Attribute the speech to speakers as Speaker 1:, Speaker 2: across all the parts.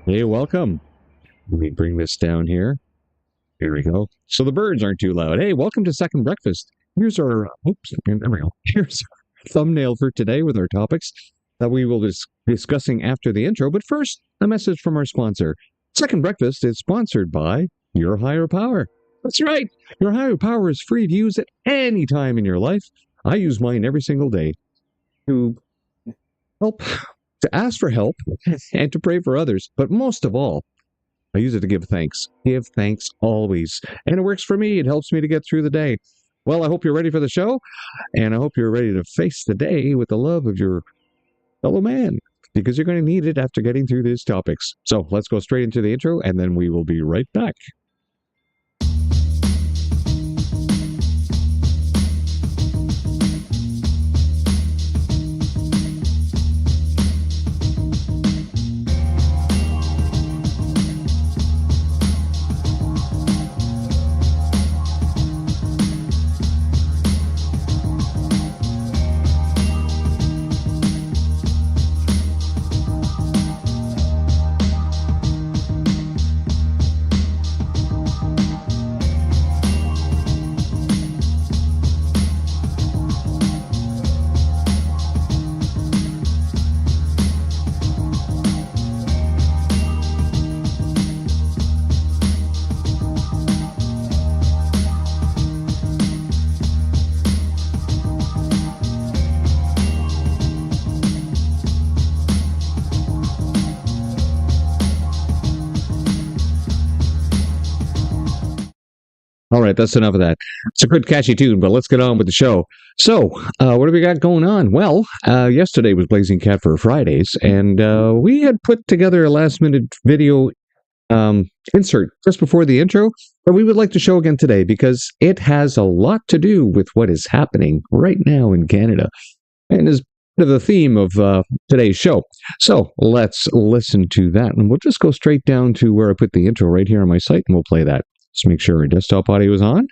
Speaker 1: Hey, welcome. Let me bring this down here. Here we go. So the birds aren't too loud. Hey, welcome to Second Breakfast. Here's our, there we go. Here's our thumbnail for today with our topics that we will be discussing after the intro. But first, a message from our sponsor. Second Breakfast is sponsored by Your Higher Power. That's right. Your Higher Power is free to use at any time in your life. I use mine every single day to help, to ask for help and to pray for others. But most of all, I use it to give thanks. Give thanks always. And it works for me. It helps me to get through the day. Well, I hope you're ready for the show, and I hope you're ready to face the day with the love of your fellow man, because you're going to need it after getting through these topics. So let's go straight into the intro, and then we will be right back. All right, that's enough of that. It's a good catchy tune, but let's get on with the show. So, what do we got going on? Well, yesterday was Blazing Cat for Fridays, and we had put together a last-minute video insert just before the intro that we would like to show again today because it has a lot to do with what is happening right now in Canada and is part of the theme of today's show. So, let's listen to that, and we'll just go straight down to where I put the intro right here on my site, and we'll play that. Just make sure our desktop audio is on.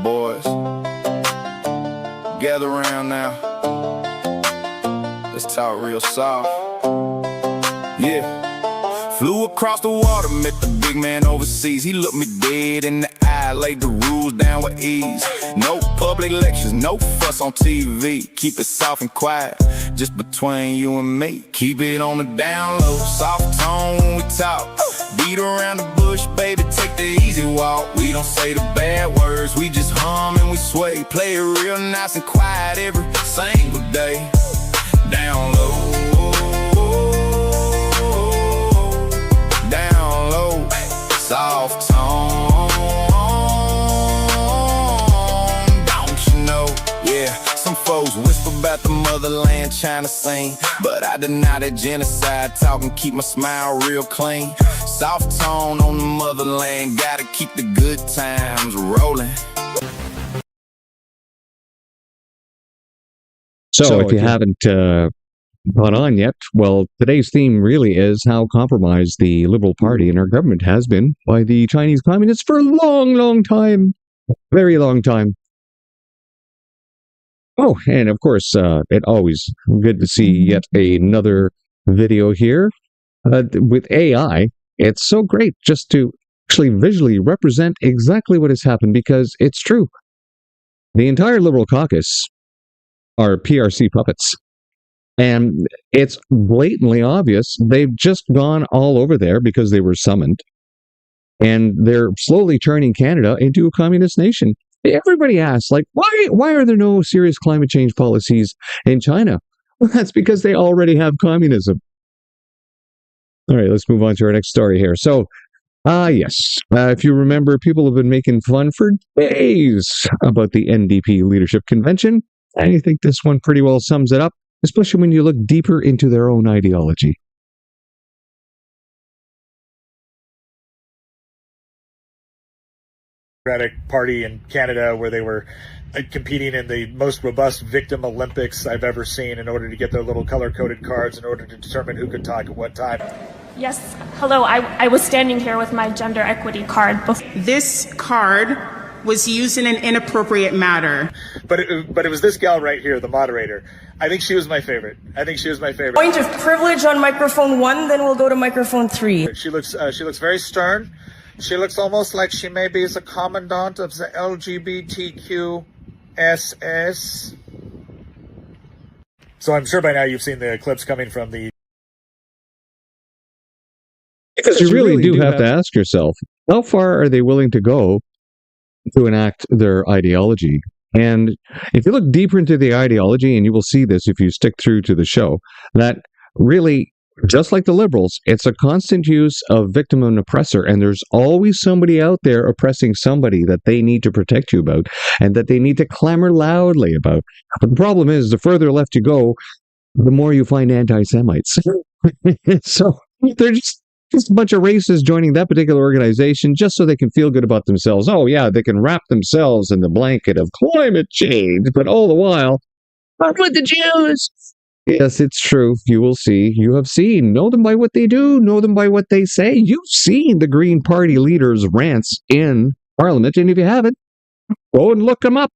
Speaker 2: Boys, gather around now. Let's talk real soft. Yeah. Flew across the water, met the big man overseas. He looked me dead in the eye, laid the rules down with ease. No public lectures, no fuss on TV. Keep it soft and quiet, just between you and me. Keep it on the down low, soft tone when we talk. Beat around the bush, baby, take the easy walk. We don't say the bad words, we just hum and we sway. Play it real nice and quiet every single day. Down low, down low, soft tone, don't you know? Yeah, some folks whisper about the motherland trying to sing, but I deny that genocide talk and keep my smile real clean. Soft tone on the motherland, gotta keep the good times rolling.
Speaker 1: So if you haven't caught on yet, well, today's theme really is how compromised the Liberal Party and our government has been by the Chinese communists for a long, long time. Very long time. Oh, and of course, it always good to see yet another video here. With AI, it's so great just to actually visually represent exactly what has happened because it's true. The entire Liberal caucus are PRC puppets. And it's blatantly obvious. They've just gone all over there because they were summoned. And they're slowly turning Canada into a communist nation. Everybody asks, like, why are there no serious climate change policies in China? Well, that's because they already have communism. All right, let's move on to our next story here. So, yes, if you remember, people have been making fun for days about the NDP Leadership Convention. And I think this one pretty well sums it up, especially when you look deeper into their own ideology.
Speaker 3: Democratic Party in Canada, where they were competing in the most robust victim Olympics I've ever seen in order to get their little color-coded cards in order to determine who could talk at what time.
Speaker 4: Yes, hello. I was standing here with my gender equity card before.
Speaker 5: This card was used in an inappropriate manner.
Speaker 3: But it was this gal right here, the moderator. I think she was my favorite.
Speaker 6: Point of privilege on microphone 1, then we'll go to microphone 3.
Speaker 3: She looks very stern. She looks almost like she maybe is a commandant of the LGBTQSS. So I'm sure by now you've seen the clips coming from the...
Speaker 1: Because you really do have to ask yourself, how far are they willing to go to enact their ideology? And if you look deeper into the ideology, and you will see this if you stick through to the show, that really, just like the liberals, it's a constant use of victim and oppressor, and there's always somebody out there oppressing somebody that they need to protect you about, and that they need to clamor loudly about. But the problem is, the further left you go, the more you find anti-Semites. So they're just a bunch of racists joining that particular organization just so they can feel good about themselves. Oh, yeah, they can wrap themselves in the blanket of climate change, but all the while, what with the Jews? Yes, it's true. You will see. You have seen. Know them by what they do. Know them by what they say. You've seen the Green Party leaders' rants in Parliament, and if you haven't, go and look them up.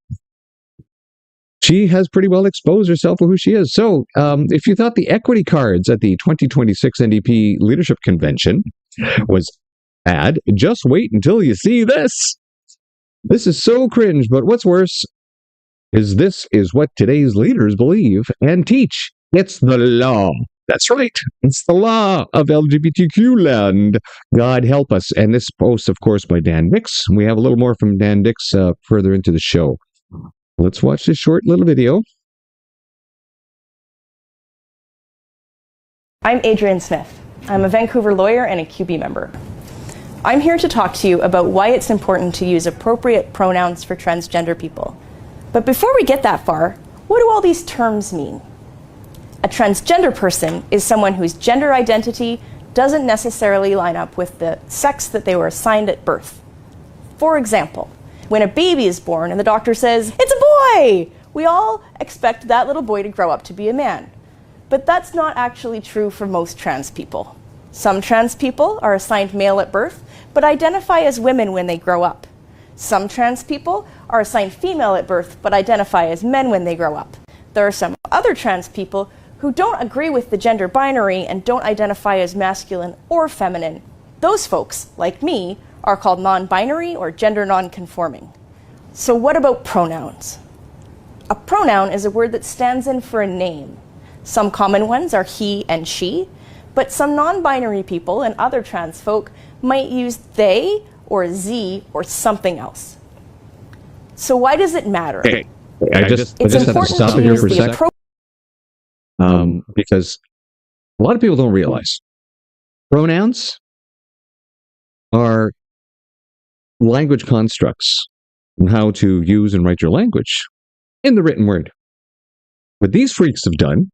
Speaker 1: She has pretty well exposed herself for who she is. So, if you thought the equity cards at the 2026 NDP Leadership Convention was bad, just wait until you see this. This is so cringe, but what's worse is this is what today's leaders believe and teach. It's the law. That's right. It's the law of LGBTQ land. God help us. And this post, of course, by Dan Dix. We have a little more from Dan Dix further into the show. Let's watch this short little video.
Speaker 6: I'm Adrienne Smith. I'm a Vancouver lawyer and a QB member. I'm here to talk to you about why it's important to use appropriate pronouns for transgender people. But before we get that far, what do all these terms mean? A transgender person is someone whose gender identity doesn't necessarily line up with the sex that they were assigned at birth. For example, when a baby is born and the doctor says, "It's a boy!" we all expect that little boy to grow up to be a man. But that's not actually true for most trans people. Some trans people are assigned male at birth, but identify as women when they grow up. Some trans people are assigned female at birth, but identify as men when they grow up. There are some other trans people who don't agree with the gender binary and don't identify as masculine or feminine. Those folks, like me, are called non-binary or gender non-conforming. So what about pronouns? A pronoun is a word that stands in for a name. Some common ones are he and she, but some non-binary people and other trans folk might use they or z or something else. So why does it matter?
Speaker 1: Okay. I just have to stop it here for a second. Because a lot of people don't realize pronouns are language constructs and how to use and write your language in the written word. What these freaks have done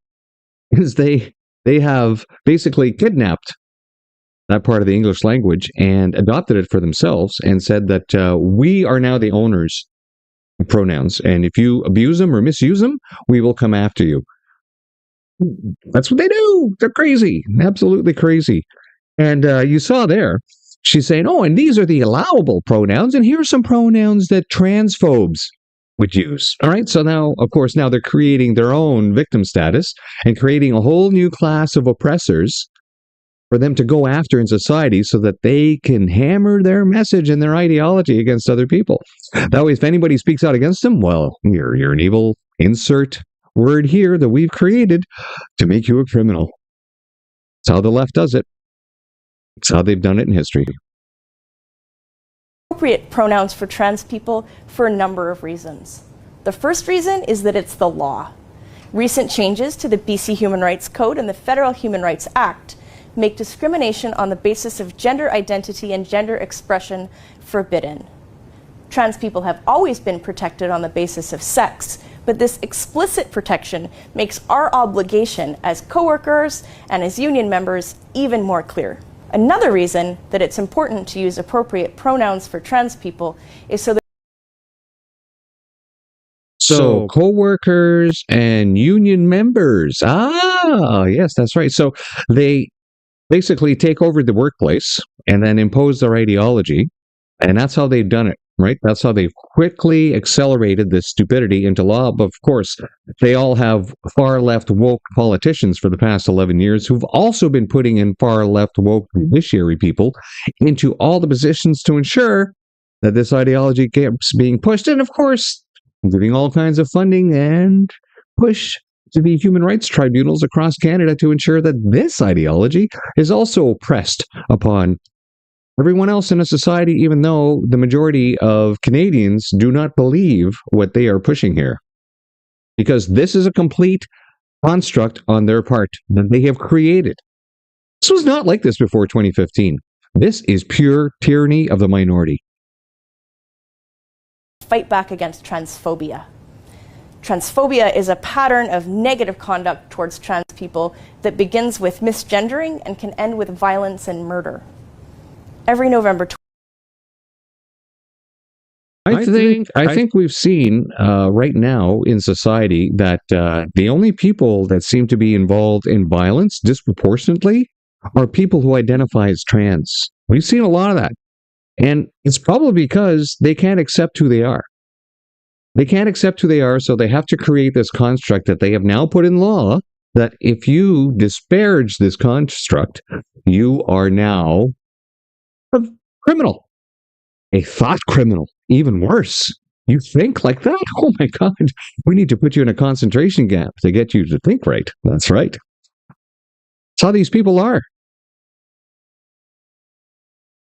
Speaker 1: is they have basically kidnapped that part of the English language and adopted it for themselves and said that we are now the owners of pronouns, and if you abuse them or misuse them, we will come after you. That's what they do. They're crazy, absolutely crazy. And you saw there, she's saying, oh, and these are the allowable pronouns, and here are some pronouns that transphobes would use. All right, so now, of course, now they're creating their own victim status and creating a whole new class of oppressors for them to go after in society so that they can hammer their message and their ideology against other people. That way, if anybody speaks out against them, well, you're an evil, insert word here that we've created to make you a criminal. That's how the left does it. It's how they've done it in history.
Speaker 6: Appropriate pronouns for trans people for a number of reasons. The first reason is that it's the law. Recent changes to the BC Human Rights Code and the Federal Human Rights Act make discrimination on the basis of gender identity and gender expression forbidden. Trans people have always been protected on the basis of sex, but this explicit protection makes our obligation as coworkers and as union members even more clear. Another reason that it's important to use appropriate pronouns for trans people is
Speaker 1: so co-workers and union members. Ah, yes, that's right. So they basically take over the workplace and then impose their ideology. And that's how they've done it, right? That's how they've quickly accelerated this stupidity into law. But of course, they all have far left woke politicians for the past 11 years who've also been putting in far left woke judiciary people into all the positions to ensure that this ideology keeps being pushed. And of course, giving all kinds of funding and push to the human rights tribunals across Canada to ensure that this ideology is also pressed upon everyone else in a society, even though the majority of Canadians do not believe what they are pushing here. Because this is a complete construct on their part that they have created. This was not like this before 2015. This is pure tyranny of the minority.
Speaker 6: Fight back against transphobia. Transphobia is a pattern of negative conduct towards trans people that begins with misgendering and can end with violence and murder. Every November.
Speaker 1: I think we've seen right now in society that the only people that seem to be involved in violence disproportionately are people who identify as trans. We've seen a lot of that. And it's probably because they can't accept who they are. They can't accept who they are, so they have to create this construct that they have now put in law that if you disparage this construct, you are now a criminal, a thought criminal, even worse. You think like that? Oh my God, we need to put you in a concentration camp to get you to think right. That's right. That's how these people are.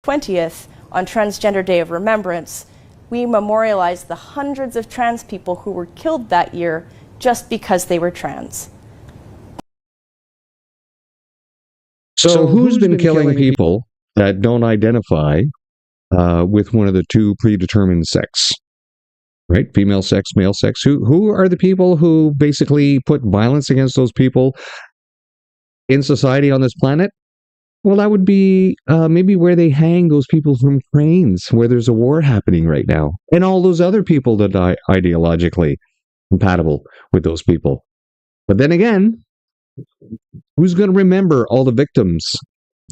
Speaker 6: 20th, on Transgender Day of Remembrance, we memorialize the hundreds of trans people who were killed that year just because they were trans.
Speaker 1: So who's been killing people that don't identify with one of the two predetermined sex? Right? Female sex, male sex. Who are the people who basically put violence against those people in society on this planet? Well, that would be maybe where they hang those people from cranes, where there's a war happening right now, and all those other people that are ideologically compatible with those people. But then again, who's going to remember all the victims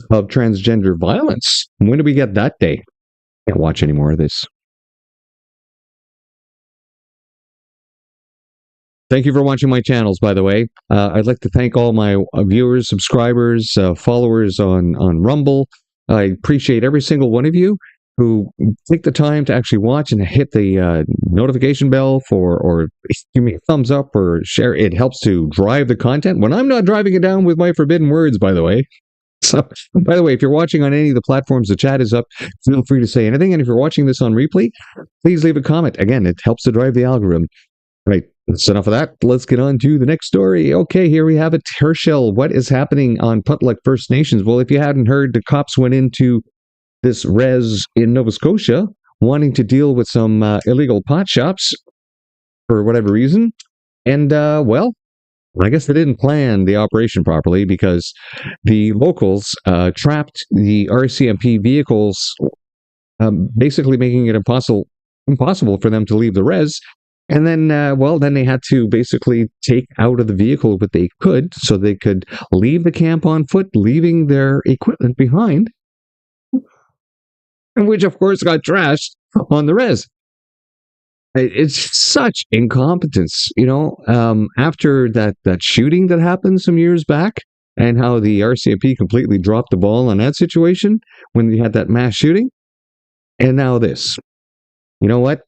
Speaker 1: of transgender violence? When do we get that day? Can't watch any more of this. Thank you for watching my channels, by the way. I'd like to thank all my viewers, subscribers, followers on Rumble. I appreciate every single one of you who take the time to actually watch and hit the notification bell or give me a thumbs up or share. It helps to drive the content when I'm not driving it down with my forbidden words, by the way. So, by the way, if you're watching on any of the platforms, the chat is up. Feel free to say anything. And if you're watching this on replay, please leave a comment. Again, it helps to drive the algorithm. Right. That's enough of that. Let's get on to the next story. Okay, here we have it. Herschel, what is happening on Putluck First Nations? Well, if you hadn't heard, the cops went into this res in Nova Scotia wanting to deal with some illegal pot shops for whatever reason. And, well, I guess they didn't plan the operation properly because the locals trapped the RCMP vehicles, basically making it impossible for them to leave the res. And then, then they had to basically take out of the vehicle what they could so they could leave the camp on foot, leaving their equipment behind, which, of course, got trashed on the res. It's such incompetence, you know, after that shooting that happened some years back and how the RCMP completely dropped the ball on that situation when they had that mass shooting. And now this. You know what?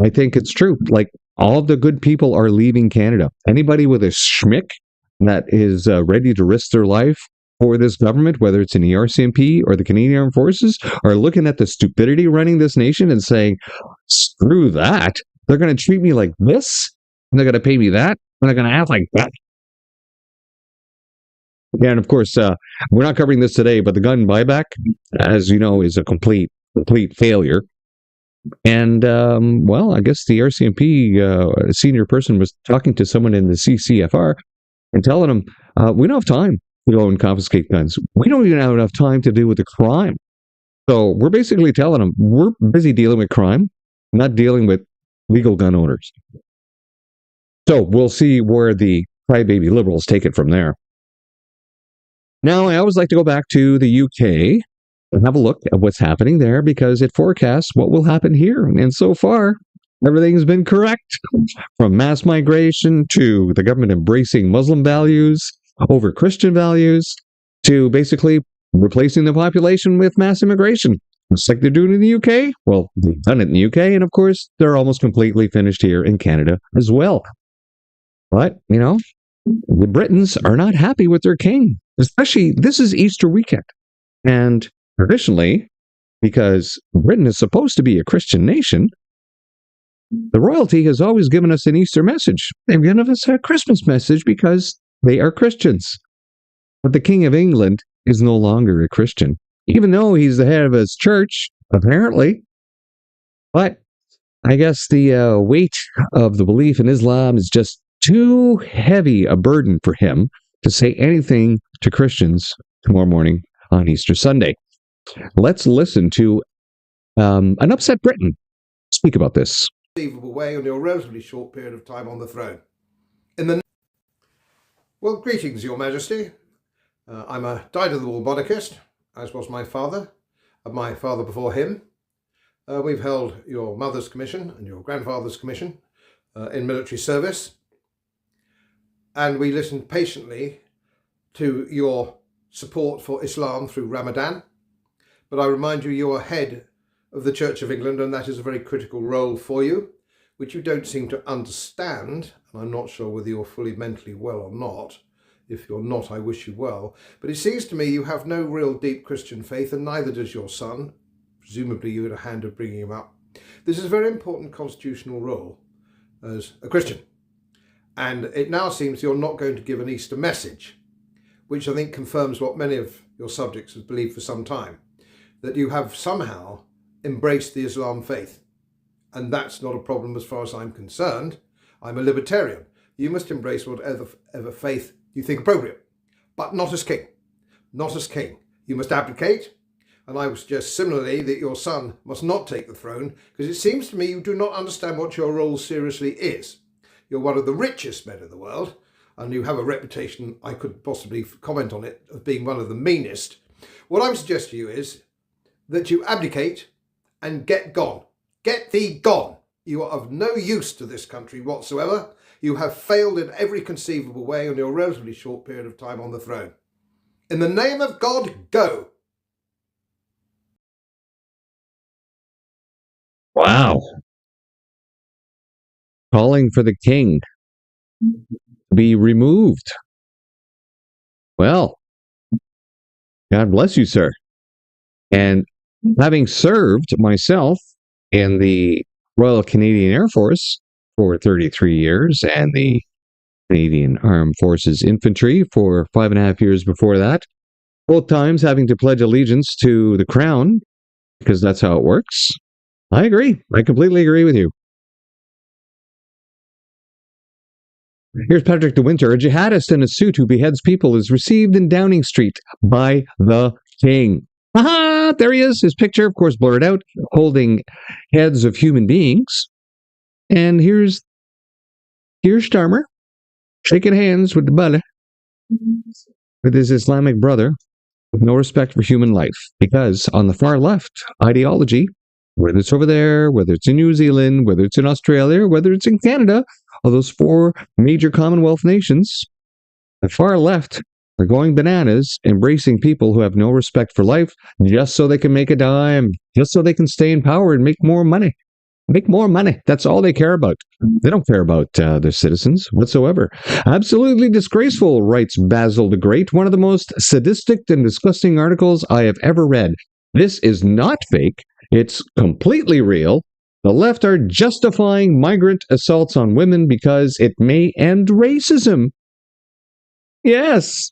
Speaker 1: I think it's true. Like, all of the good people are leaving Canada. Anybody with a schmick that is ready to risk their life for this government, whether it's in the RCMP or the Canadian Armed Forces, are looking at the stupidity running this nation and saying, screw that. They're going to treat me like this, and they're going to pay me that, and they're going to act like that. And of course, we're not covering this today, but the gun buyback, as you know, is a complete failure. And, I guess the RCMP senior person was talking to someone in the CCFR and telling them, we don't have time to go and confiscate guns. We don't even have enough time to deal with the crime. So we're basically telling them, we're busy dealing with crime, not dealing with legal gun owners. So we'll see where the crybaby liberals take it from there. Now, I always like to go back to the UK and have a look at what's happening there because it forecasts what will happen here. And so far, everything's been correct, from mass migration to the government embracing Muslim values over Christian values to basically replacing the population with mass immigration. Just like they're doing in the UK. Well, they've done it in the UK, and of course, they're almost completely finished here in Canada as well. But, the Britons are not happy with their king. Especially, this is Easter weekend. And traditionally, because Britain is supposed to be a Christian nation, the royalty has always given us an Easter message. They've given us a Christmas message because they are Christians. But the King of England is no longer a Christian, even though he's the head of his church, apparently. But I guess the weight of the belief in Islam is just too heavy a burden for him to say anything to Christians tomorrow morning on Easter Sunday. Let's listen to an upset Briton speak about this.
Speaker 7: Way in your relatively short period of time on the throne. Well, greetings, Your Majesty. I'm a dyed-in-the-wool monarchist, as was my father, and my father before him. We've held your mother's commission and your grandfather's commission in military service, and we listened patiently to your support for Islam through Ramadan. But I remind you, you are head of the Church of England, and that is a very critical role for you, which you don't seem to understand, and I'm not sure whether you're fully mentally well or not. If you're not, I wish you well. But it seems to me you have no real deep Christian faith, and neither does your son. Presumably you had a hand of bringing him up. This is a very important constitutional role as a Christian. And it now seems you're not going to give an Easter message, which I think confirms what many of your subjects have believed for some time, that you have somehow embraced the Islam faith. And that's not a problem as far as I'm concerned. I'm a libertarian. You must embrace whatever faith you think appropriate, but not as king. Not as king. You must abdicate, and I would suggest similarly that your son must not take the throne, because it seems to me you do not understand what your role seriously is. You're one of the richest men in the world, and you have a reputation, I could possibly comment on it, of being one of the meanest. What I would suggest to you is that you abdicate and get gone. Get thee gone. You are of no use to this country whatsoever. You have failed in every conceivable way in your relatively short period of time on the throne. In the name of God, go.
Speaker 1: Wow. Calling for the king to be removed. Well, God bless you, sir. And having served myself in the Royal Canadian Air Force for 33 years and the Canadian Armed Forces Infantry for 5.5 years before that, both times having to pledge allegiance to the crown, because that's how it works. I agree. I completely agree with you. Here's Patrick de Winter. A jihadist in a suit who beheads people is received in Downing Street by the king. Aha! There he is. His picture, of course, blurred out, holding heads of human beings. And here's Starmer shaking hands with the bully, with his Islamic brother, with no respect for human life. Because on the far left ideology, whether it's over there, whether it's in New Zealand, whether it's in Australia, whether it's in Canada, all those 4 major Commonwealth nations, the far left are going bananas, embracing people who have no respect for life just so they can make a dime, just so they can stay in power and make more money. Make more money. That's all they care about. They don't care about their citizens whatsoever. Absolutely disgraceful, writes Basil the Great, one of the most sadistic and disgusting articles I have ever read. This is not fake. It's completely real. The left are justifying migrant assaults on women because it may end racism. Yes.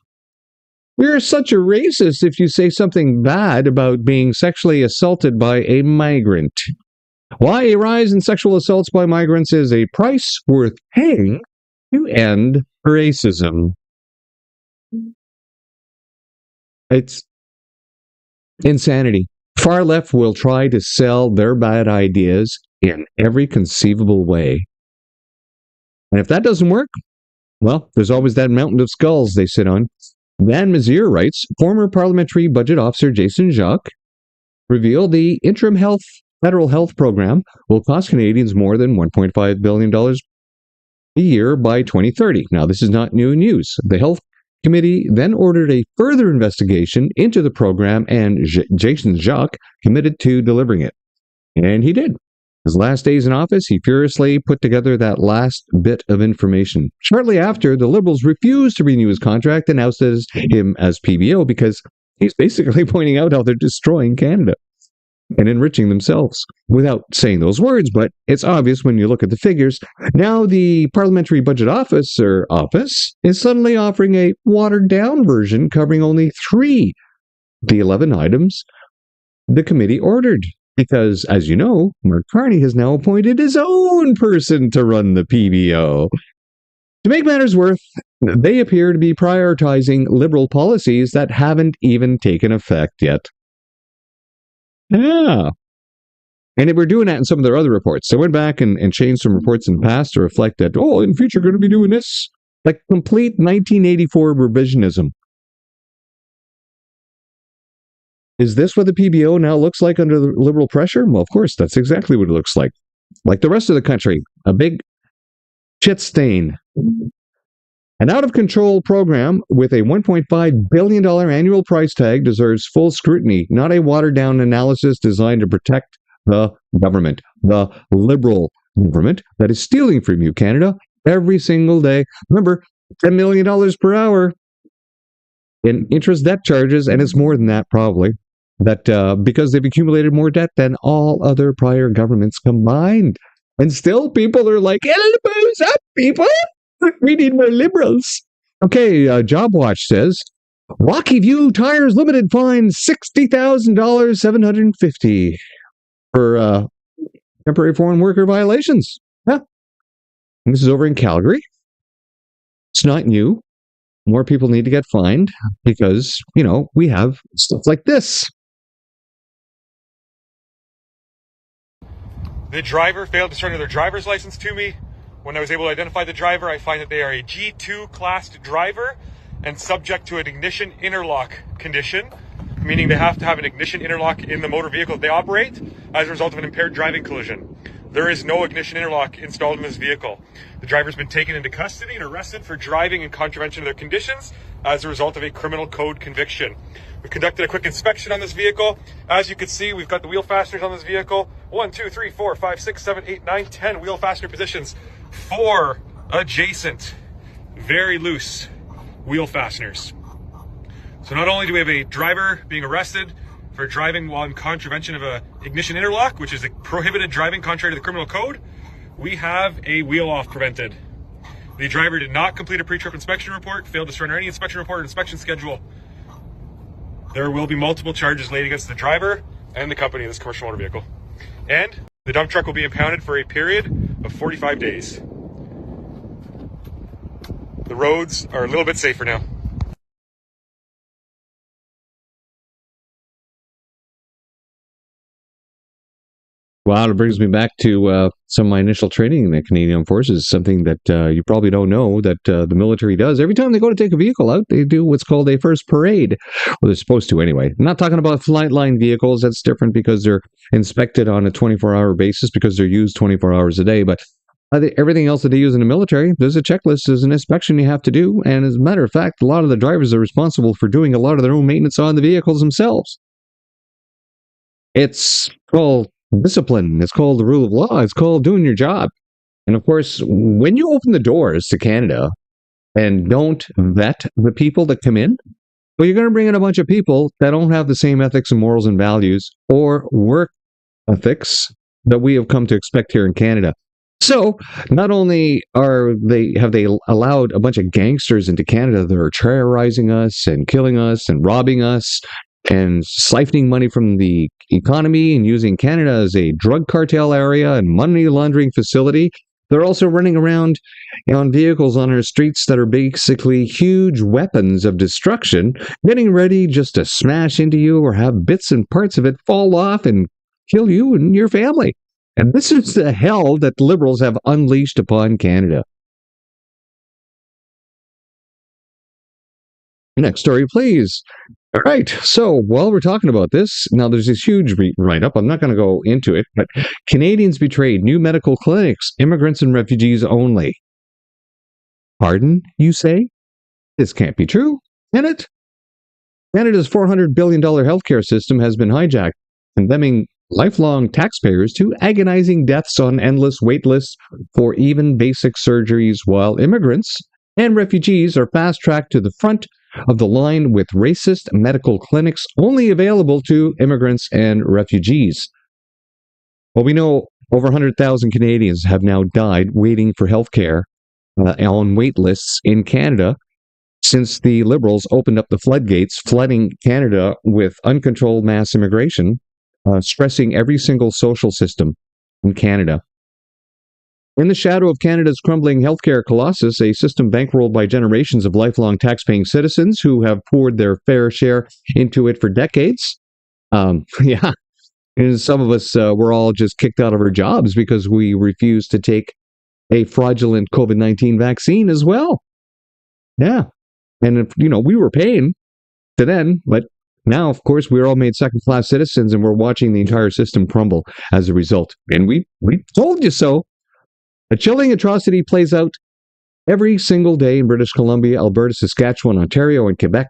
Speaker 1: You're such a racist if you say something bad about being sexually assaulted by a migrant. Why a rise in sexual assaults by migrants is a price worth paying to end racism. It's insanity. Far left will try to sell their bad ideas in every conceivable way. And if that doesn't work, well, there's always that mountain of skulls they sit on. Van Messier writes, former parliamentary budget officer Jason Jacques revealed the interim federal health program will cost Canadians more than $1.5 billion a year by 2030. Now, this is not new news. The Health Committee then ordered a further investigation into the program, and Jason Jacques committed to delivering it. And he did. His last days in office, he furiously put together that last bit of information. Shortly after, the Liberals refused to renew his contract and ousted him as PBO because he's basically pointing out how they're destroying Canada and enriching themselves without saying those words, but it's obvious when you look at the figures. Now the Parliamentary Budget Office is suddenly offering a watered-down version covering only 3 of the 11 items the committee ordered. Because, as you know, Mark Carney has now appointed his own person to run the PBO. To make matters worse, they appear to be prioritizing Liberal policies that haven't even taken effect yet. Yeah. And they were doing that in some of their other reports. They went back and changed some reports in the past to reflect that, in the future, we're going to be doing this. Like complete 1984 revisionism. Is this what the PBO now looks like under the Liberal pressure? Well, of course, that's exactly what it looks like. Like the rest of the country, a big shit stain. An out-of-control program with a $1.5 billion annual price tag deserves full scrutiny, not a watered-down analysis designed to protect the government, the Liberal government that is stealing from you, Canada, every single day. Remember, $10 million per hour in interest debt charges, and it's more than that probably. That because they've accumulated more debt than all other prior governments combined. And still people are like, elbows up, people! We need more Liberals. Okay, JobWatch says, Rocky View Tires Limited fines $60,000, $750 for temporary foreign worker violations. Yeah. And this is over in Calgary. It's not new. More people need to get fined because, we have stuff like this.
Speaker 8: The driver failed to surrender their driver's license to me. When I was able to identify the driver, I find that they are a G2 classed driver and subject to an ignition interlock condition, meaning they have to have an ignition interlock in the motor vehicle that they operate as a result of an impaired driving collision. There is no ignition interlock installed in this vehicle. The driver's been taken into custody and arrested for driving in contravention of their conditions as a result of a criminal code conviction. We've conducted a quick inspection on this vehicle. As you can see, we've got the wheel fasteners on this vehicle. 1, 2, 3, 4, 5, 6, 7, 8, 9, 10 wheel fastener positions. 4 adjacent, very loose wheel fasteners. So not only do we have a driver being arrested for driving while in contravention of a ignition interlock, which is a prohibited driving contrary to the criminal code, we have a wheel off prevented. The driver did not complete a pre-trip inspection report, failed to surrender any inspection report or inspection schedule. There will be multiple charges laid against the driver and the company of this commercial motor vehicle. And the dump truck will be impounded for a period of 45 days. The roads are a little bit safer now.
Speaker 1: Wow, it brings me back to some of my initial training in the Canadian Armed Forces, something that you probably don't know that the military does. Every time they go to take a vehicle out, they do what's called a first parade. Well, they're supposed to anyway. I'm not talking about flightline vehicles. That's different because they're inspected on a 24-hour basis because they're used 24 hours a day. But everything else that they use in the military, there's a checklist, there's an inspection you have to do. And as a matter of fact, a lot of the drivers are responsible for doing a lot of their own maintenance on the vehicles themselves. It's called discipline. It's called the rule of law. It's called doing your job. And of course, when you open the doors to Canada and don't vet the people that come in, well, you're going to bring in a bunch of people that don't have the same ethics and morals and values or work ethics that we have come to expect here in Canada. So not only have they allowed a bunch of gangsters into Canada that are terrorizing us and killing us and robbing us and siphoning money from the economy and using Canada as a drug cartel area and money laundering facility, they're also running around on vehicles on our streets that are basically huge weapons of destruction, getting ready just to smash into you or have bits and parts of it fall off and kill you and your family. And this is the hell that Liberals have unleashed upon Canada. Next story, please. All right. So while we're talking about this, now there's this huge write-up. I'm not going to go into it, but Canadians betrayed new medical clinics, immigrants and refugees only. Pardon, you say? This can't be true, can it? Canada's $400 billion healthcare system has been hijacked, condemning lifelong taxpayers to agonizing deaths on endless wait lists for even basic surgeries, while immigrants and refugees are fast-tracked to the front of the line with racist medical clinics only available to immigrants and refugees. Well, we know over 100,000 Canadians have now died waiting for health care on wait lists in Canada since the Liberals opened up the floodgates, flooding Canada with uncontrolled mass immigration, stressing every single social system in Canada. In the shadow of Canada's crumbling healthcare colossus, a system bankrolled by generations of lifelong taxpaying citizens who have poured their fair share into it for decades. Yeah, and some of us were all just kicked out of our jobs because we refused to take a fraudulent COVID-19 vaccine as well. Yeah, and if, we were paying to then, but now, of course, we're all made second-class citizens, and we're watching the entire system crumble as a result. And we told you so. A chilling atrocity plays out every single day in British Columbia, Alberta, Saskatchewan, Ontario, and Quebec.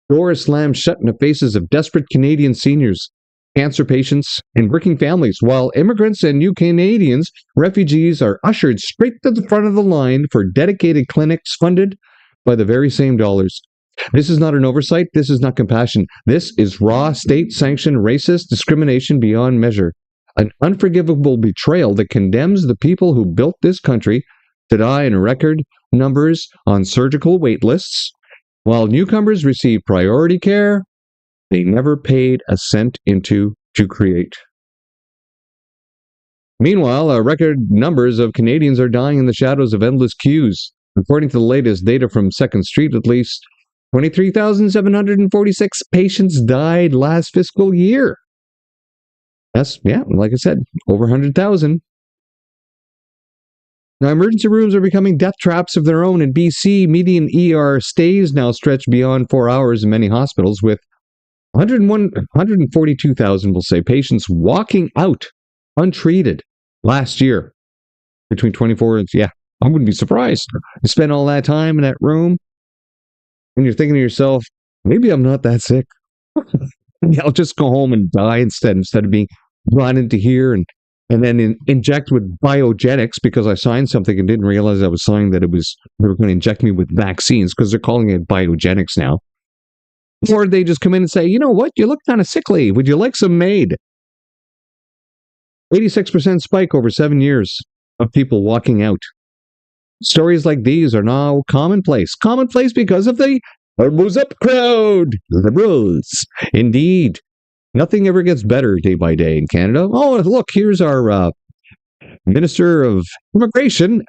Speaker 1: Doors slammed shut in the faces of desperate Canadian seniors, cancer patients, and working families, while immigrants and new Canadians, refugees, are ushered straight to the front of the line for dedicated clinics funded by the very same dollars. This is not an oversight. This is not compassion. This is raw, state-sanctioned racist discrimination beyond measure. An unforgivable betrayal that condemns the people who built this country to die in record numbers on surgical wait lists. While newcomers receive priority care, they never paid a cent into to create. Meanwhile, record numbers of Canadians are dying in the shadows of endless queues. According to the latest data from 2nd Street, at least 23,746 patients died last fiscal year. That's, like I said, over 100,000. Now, emergency rooms are becoming death traps of their own in BC. Median ER stays now stretch beyond 4 hours in many hospitals, with 142,000, we'll say, patients walking out untreated last year. Between 24 and, I wouldn't be surprised. You spend all that time in that room, and you're thinking to yourself, maybe I'm not that sick. I'll just go home and die instead of being brought into here and then inject with biogenics because I signed something and didn't realize I was signing that they were going to inject me with vaccines because they're calling it biogenics now. Or they just come in and say, you know what, you look kind of sickly. Would you like some MAID? 86% spike over 7 years of people walking out. Stories like these are now commonplace. Commonplace because of the Elbows Up crowd. Liberals. Indeed. Nothing ever gets better day by day in Canada. Oh, look, here's our Minister of Immigration,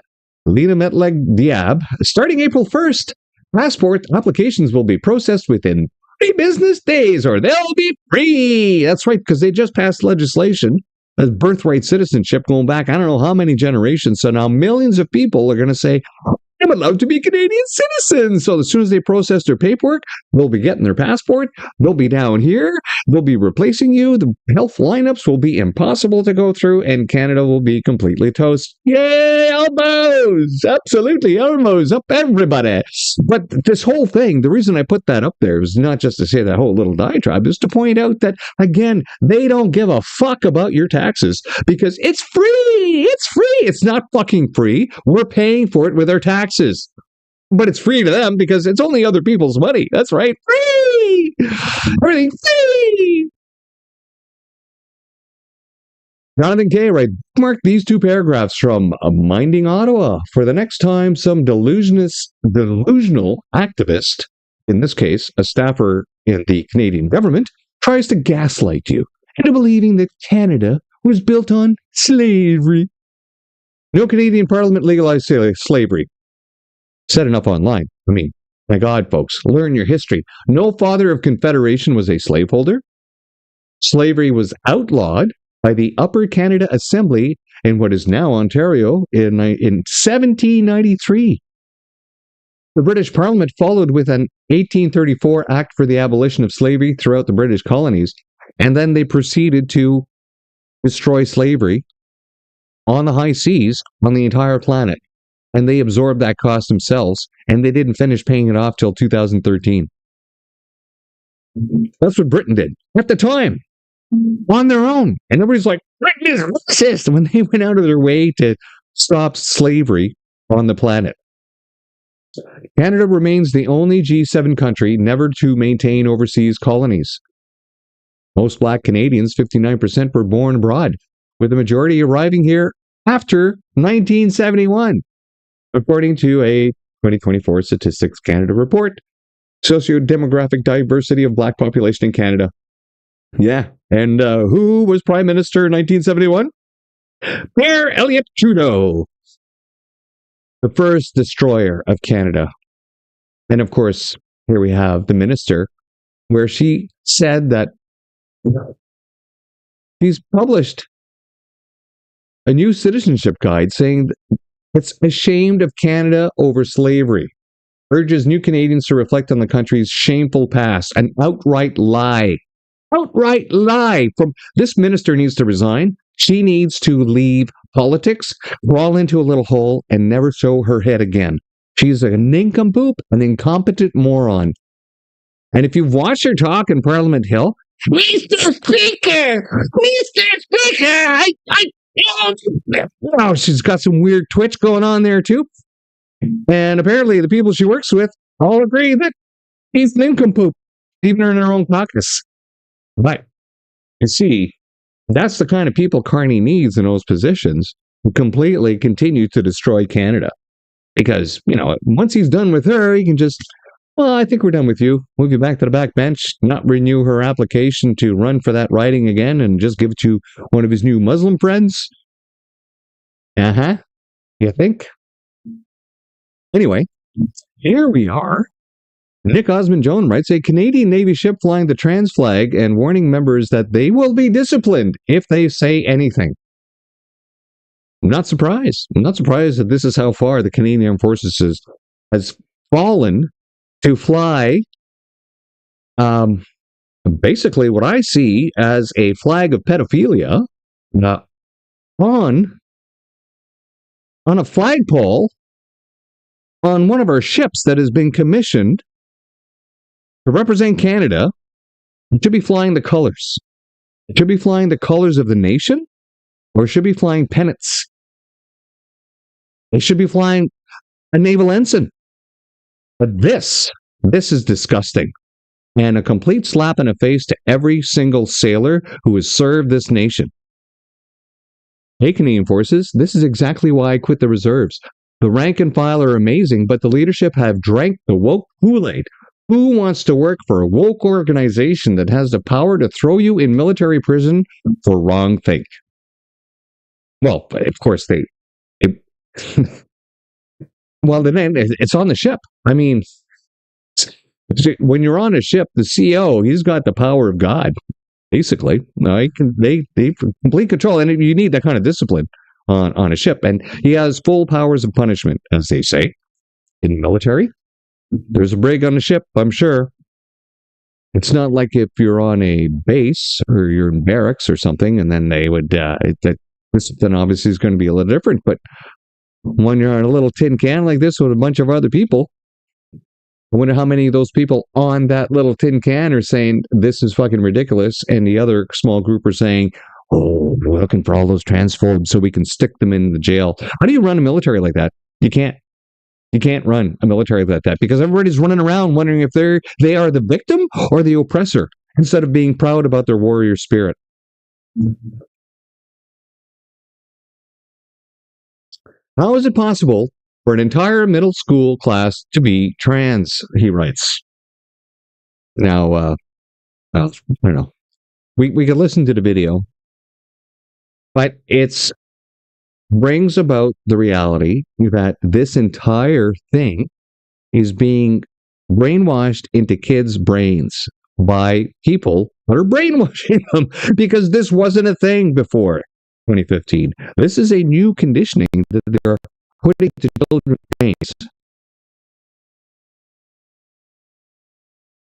Speaker 1: Lena Metleg-Diab. Starting April 1st, passport applications will be processed within 3 business days or they'll be free. That's right, because they just passed legislation as birthright citizenship going back I don't know how many generations. So now millions of people are going to say, I'm allowed to be Canadian citizens. So as soon as they process their paperwork, they'll be getting their passport. They'll be down here. They'll be replacing you. The health lineups will be impossible to go through, and Canada will be completely toast. Yay, elbows! Absolutely, elbows up, everybody. But this whole thing, the reason I put that up there is not just to say that whole little diatribe, is to point out that, again, they don't give a fuck about your taxes because it's free. It's free. It's not fucking free. We're paying for it with our taxes. But it's free to them because it's only other people's money. That's right. Free! Everything free! Jonathan K. Right. Mark these 2 paragraphs from Minding Ottawa. For the next time some delusional activist, in this case a staffer in the Canadian government, tries to gaslight you into believing that Canada was built on slavery. No Canadian Parliament legalized slavery. Said enough online. I mean, my God, folks, learn your history. No father of Confederation was a slaveholder. Slavery was outlawed by the Upper Canada Assembly in what is now Ontario in 1793. The British Parliament followed with an 1834 Act for the Abolition of Slavery throughout the British colonies, and then they proceeded to destroy slavery on the high seas on the entire planet. And they absorbed that cost themselves, and they didn't finish paying it off till 2013. That's what Britain did at the time, on their own. And everybody's like, Britain is racist, when they went out of their way to stop slavery on the planet. Canada remains the only G7 country never to maintain overseas colonies. Most Black Canadians, 59%, were born abroad, with the majority arriving here after 1971, according to a 2024 Statistics Canada report. Socio-demographic diversity of Black population in Canada. Yeah, and who was Prime Minister in 1971? Pierre Elliott Trudeau, the first destroyer of Canada. And of course, here we have the minister, where she said that she's published a new citizenship guide saying that it's ashamed of Canada over slavery, urges new Canadians to reflect on the country's shameful past. An outright lie. Outright lie. From this minister needs to resign. She needs to leave politics, crawl into a little hole, and never show her head again. She's a nincompoop, an incompetent moron. And if you've watched her talk in Parliament Hill, Mr. Speaker! Mr. Speaker! Oh, she's got some weird twitch going on there too. And apparently the people she works with all agree that he's an nincompoop, even in her own caucus. But, you see, that's the kind of people Carney needs in those positions who completely continue to destroy Canada. Because, once he's done with her, he can just, well, I think we're done with you. Move you back to the back bench, not renew her application to run for that riding again, and just give it to one of his new Muslim friends. You think? Anyway, here we are. Nick Osmond-Jones writes, a Canadian Navy ship flying the trans flag and warning members that they will be disciplined if they say anything. I'm not surprised. I'm not surprised that this is how far the Canadian Armed Forces has fallen to fly basically what I see as a flag of pedophilia on a flagpole on one of our ships that has been commissioned to represent Canada. It should be flying the colors. It should be flying the colors of the nation, or it should be flying pennants. It should be flying a naval ensign. But this is disgusting, and a complete slap in the face to every single sailor who has served this nation. Hey, Canadian Forces, this is exactly why I quit the reserves. The rank and file are amazing, but the leadership have drank the woke Kool-Aid. Who wants to work for a woke organization that has the power to throw you in military prison for wrong think? Well, of course, well, then it's on the ship. I mean, when you're on a ship, the CO, he's got the power of God, basically. They complete control, and you need that kind of discipline on a ship. And he has full powers of punishment, as they say in the military. There's a brig on the ship, I'm sure. It's not like if you're on a base or you're in barracks or something, and then they would, then obviously is going to be a little different. But when you're on a little tin can like this with a bunch of other people, I wonder how many of those people on that little tin can are saying, this is fucking ridiculous, and the other small group are saying, oh, we're looking for all those transphobes so we can stick them in the jail. How do you run a military like that? You can't. You can't run a military like that, because everybody's running around wondering if they are the victim or the oppressor, instead of being proud about their warrior spirit. How is it possible for an entire middle school class to be trans, he writes. Now, I don't know. We could listen to the video, but it's brings about the reality that this entire thing is being brainwashed into kids' brains by people that are brainwashing them, because this wasn't a thing before 2015. This is a new conditioning that they're putting to children's brains.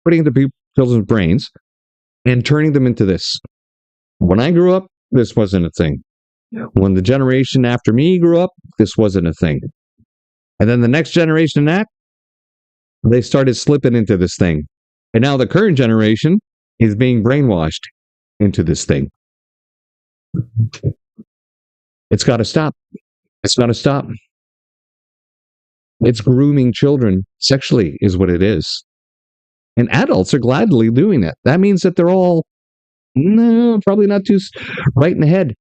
Speaker 1: putting into children's brains and turning them into this. When I grew up, this wasn't a thing. When the generation after me grew up, this wasn't a thing. And then the next generation that, they started slipping into this thing. And now the current generation is being brainwashed into this thing. It's got to stop. It's got to stop. It's grooming children sexually is what it is. And adults are gladly doing that. That means that they're all, no, probably not too right in the head.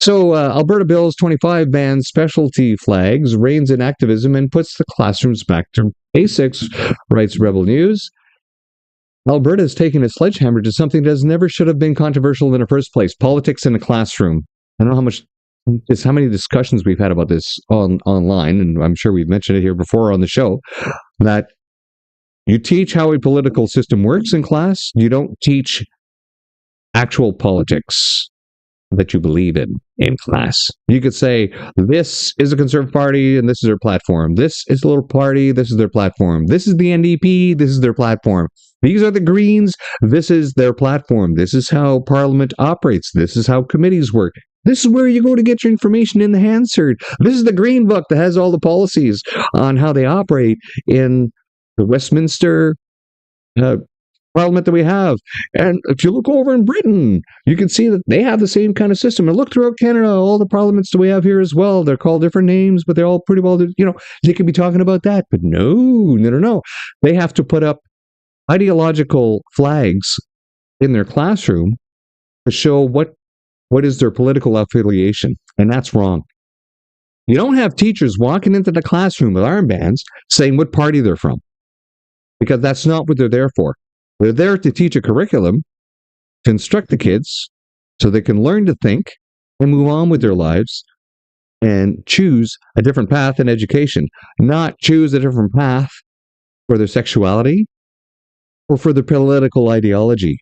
Speaker 1: So Alberta Bills 25 bans specialty flags, reins in activism, and puts the classrooms back to basics, writes Rebel News. Alberta has taken a sledgehammer to something that never should have been controversial in the first place, politics in the classroom. I don't know how many discussions we've had about this online, and I'm sure we've mentioned it here before on the show, that you teach how a political system works in class, you don't teach actual politics that you believe in class. You could say, this is a Conservative Party and this is their platform. This is a little party, this is their platform. This is the NDP, this is their platform. These are the Greens, this is their platform. This is how Parliament operates. This is how committees work. This is where you go to get your information in the Hansard. This is the Green Book that has all the policies on how they operate in the Westminster Parliament that we have. And if you look over in Britain, you can see that they have the same kind of system. And look throughout Canada, all the parliaments that we have here as well. They're called different names, but they're all pretty well, they could be talking about that. But no. They have to put up ideological flags in their classroom to show what is their political affiliation. And that's wrong. You don't have teachers walking into the classroom with armbands saying what party they're from, because that's not what they're there for. They're there to teach a curriculum, to instruct the kids so they can learn to think and move on with their lives and choose a different path in education, not choose a different path for their sexuality or for their political ideology.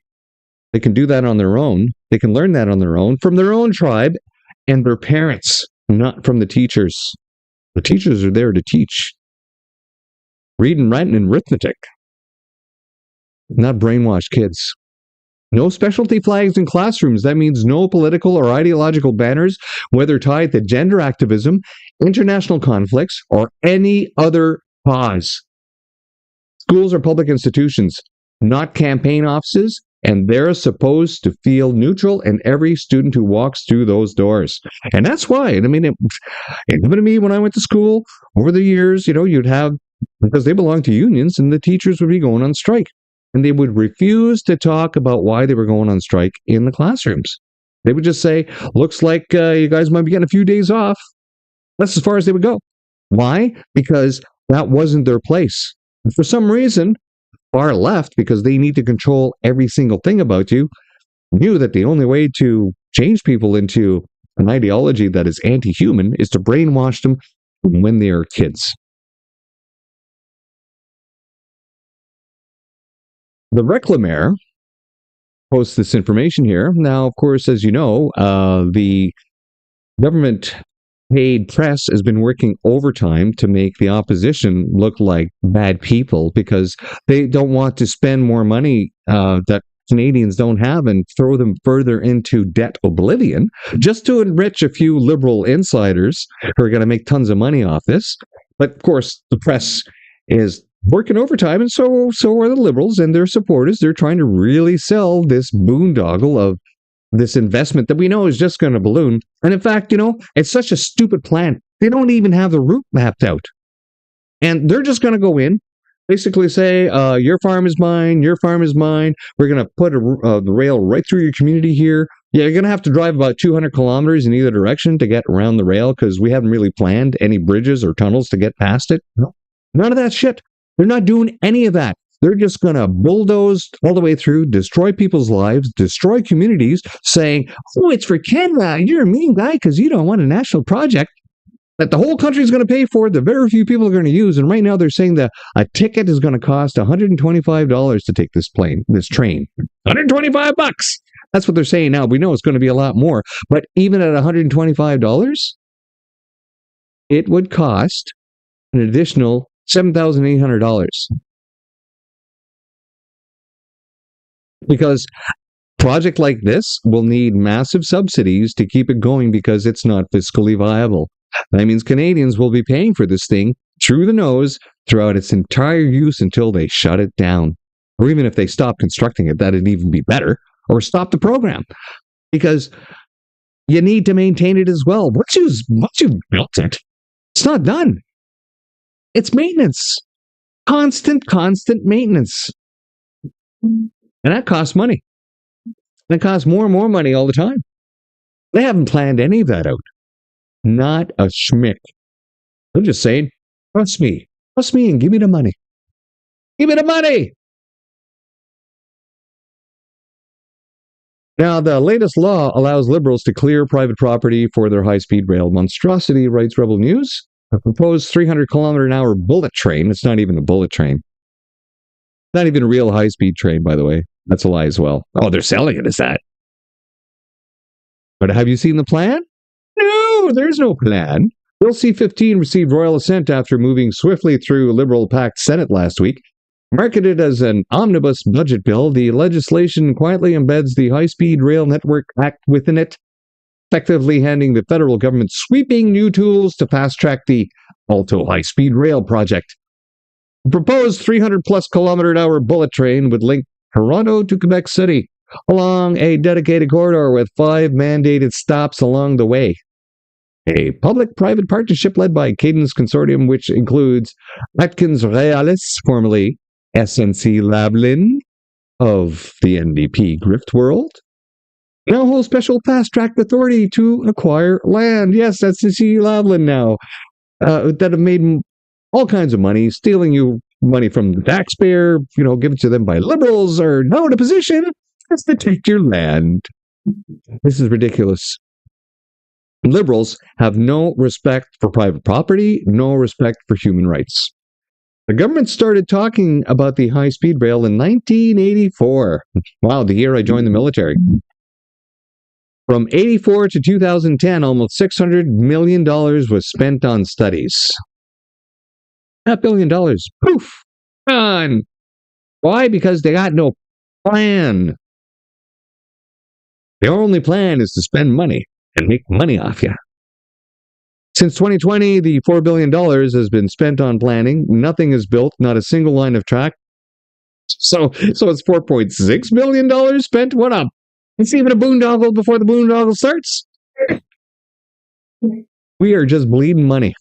Speaker 1: They can do that on their own. They can learn that on their own from their own tribe and their parents, not from the teachers. The teachers are there to teach reading, writing, and arithmetic, not brainwash kids. No specialty flags in classrooms. That means no political or ideological banners, whether tied to gender activism, international conflicts, or any other cause. Schools are public institutions, not campaign offices, and they're supposed to feel neutral in every student who walks through those doors. And that's why, it happened to me when I went to school over the years, you'd have, because they belong to unions, and the teachers would be going on strike. And they would refuse to talk about why they were going on strike in the classrooms. They would just say, looks like you guys might be getting a few days off. That's as far as they would go. Why? Because that wasn't their place. And for some reason, far left, because they need to control every single thing about you, knew that the only way to change people into an ideology that is anti-human is to brainwash them when they are kids. The Reclamaire posts this information here. Now, of course, as you know, the government paid press has been working overtime to make the opposition look like bad people because they don't want to spend more money that Canadians don't have and throw them further into debt oblivion just to enrich a few liberal insiders who are going to make tons of money off this. But of course, the press is working overtime, and so are the Liberals and their supporters. They're trying to really sell this boondoggle of this investment that we know is just going to balloon. And in fact, it's such a stupid plan. They don't even have the route mapped out. And they're just going to go in, basically say, your farm is mine, your farm is mine. We're going to put the rail right through your community here. Yeah, you're going to have to drive about 200 kilometers in either direction to get around the rail because we haven't really planned any bridges or tunnels to get past it. No, none of that shit. They're not doing any of that. They're just going to bulldoze all the way through, destroy people's lives, destroy communities, saying, oh, it's for Canada. You're a mean guy because you don't want a national project that the whole country is going to pay for, the very few people are going to use. And right now they're saying that a ticket is going to cost $125 to take this train. $125 bucks. That's what they're saying now. We know it's going to be a lot more. But even at $125, it would cost an additional $7,800. Because a project like this will need massive subsidies to keep it going because it's not fiscally viable. That means Canadians will be paying for this thing through the nose throughout its entire use until they shut it down. Or even if they stop constructing it, that'd even be better. Or stop the program. Because you need to maintain it as well. Once you've built it, it's not done. It's maintenance. Constant maintenance. And that costs money. That costs more and more money all the time. They haven't planned any of that out. Not a schmick. I'm just saying, trust me and give me the money. Give me the money! Now, the latest law allows Liberals to clear private property for their high-speed rail monstrosity, writes Rebel News. A proposed 300-kilometer-an-hour bullet train. It's not even a bullet train. Not even a real high-speed train, by the way. That's a lie as well. Oh, they're selling it as that. But have you seen the plan? No, there's no plan. Bill C-15 received royal assent after moving swiftly through Liberal-packed Senate last week. Marketed as an omnibus budget bill, the legislation quietly embeds the High-Speed Rail Network Act within it, effectively handing the federal government sweeping new tools to fast-track the Alto High-Speed Rail project. The proposed 300-plus kilometer-an-hour bullet train would link Toronto to Quebec City along a dedicated corridor with 5 mandated stops along the way. A public-private partnership led by Cadence Consortium, which includes Atkins Realis, formerly SNC-Lavalin of the NDP grift world, now holds special fast-track authority to acquire land. Yes, SNC-Lavalin now, that have made all kinds of money, stealing you money from the taxpayer, given to them by Liberals, are now in a position just to take your land. This is ridiculous. Liberals have no respect for private property, no respect for human rights. The government started talking about the high-speed rail in 1984. Wow, the year I joined the military. From 84 to 2010, almost $600 million was spent on studies. $500 million. Poof! Gone. Why? Because they got no plan. Their only plan is to spend money and make money off you. Since 2020, the $4 billion has been spent on planning. Nothing is built, not a single line of track. So it's $4.6 billion spent? What up? It's even a boondoggle before the boondoggle starts. We are just bleeding money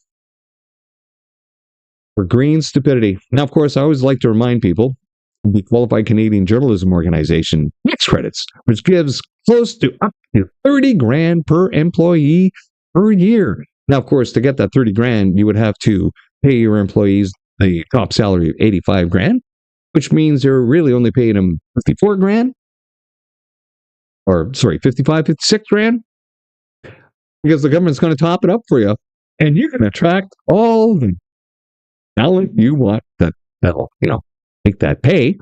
Speaker 1: for green stupidity. Now, of course, I always like to remind people, the Qualified Canadian Journalism Organization, tax credits, which gives close to up to $30,000 per employee per year. Now, of course, to get that $30,000, you would have to pay your employees the top salary of $85,000, which means you're really only paying them $54,000, or sorry, $56,000, because the government's going to top it up for you, and you can attract all the talent you want that'll make that pay,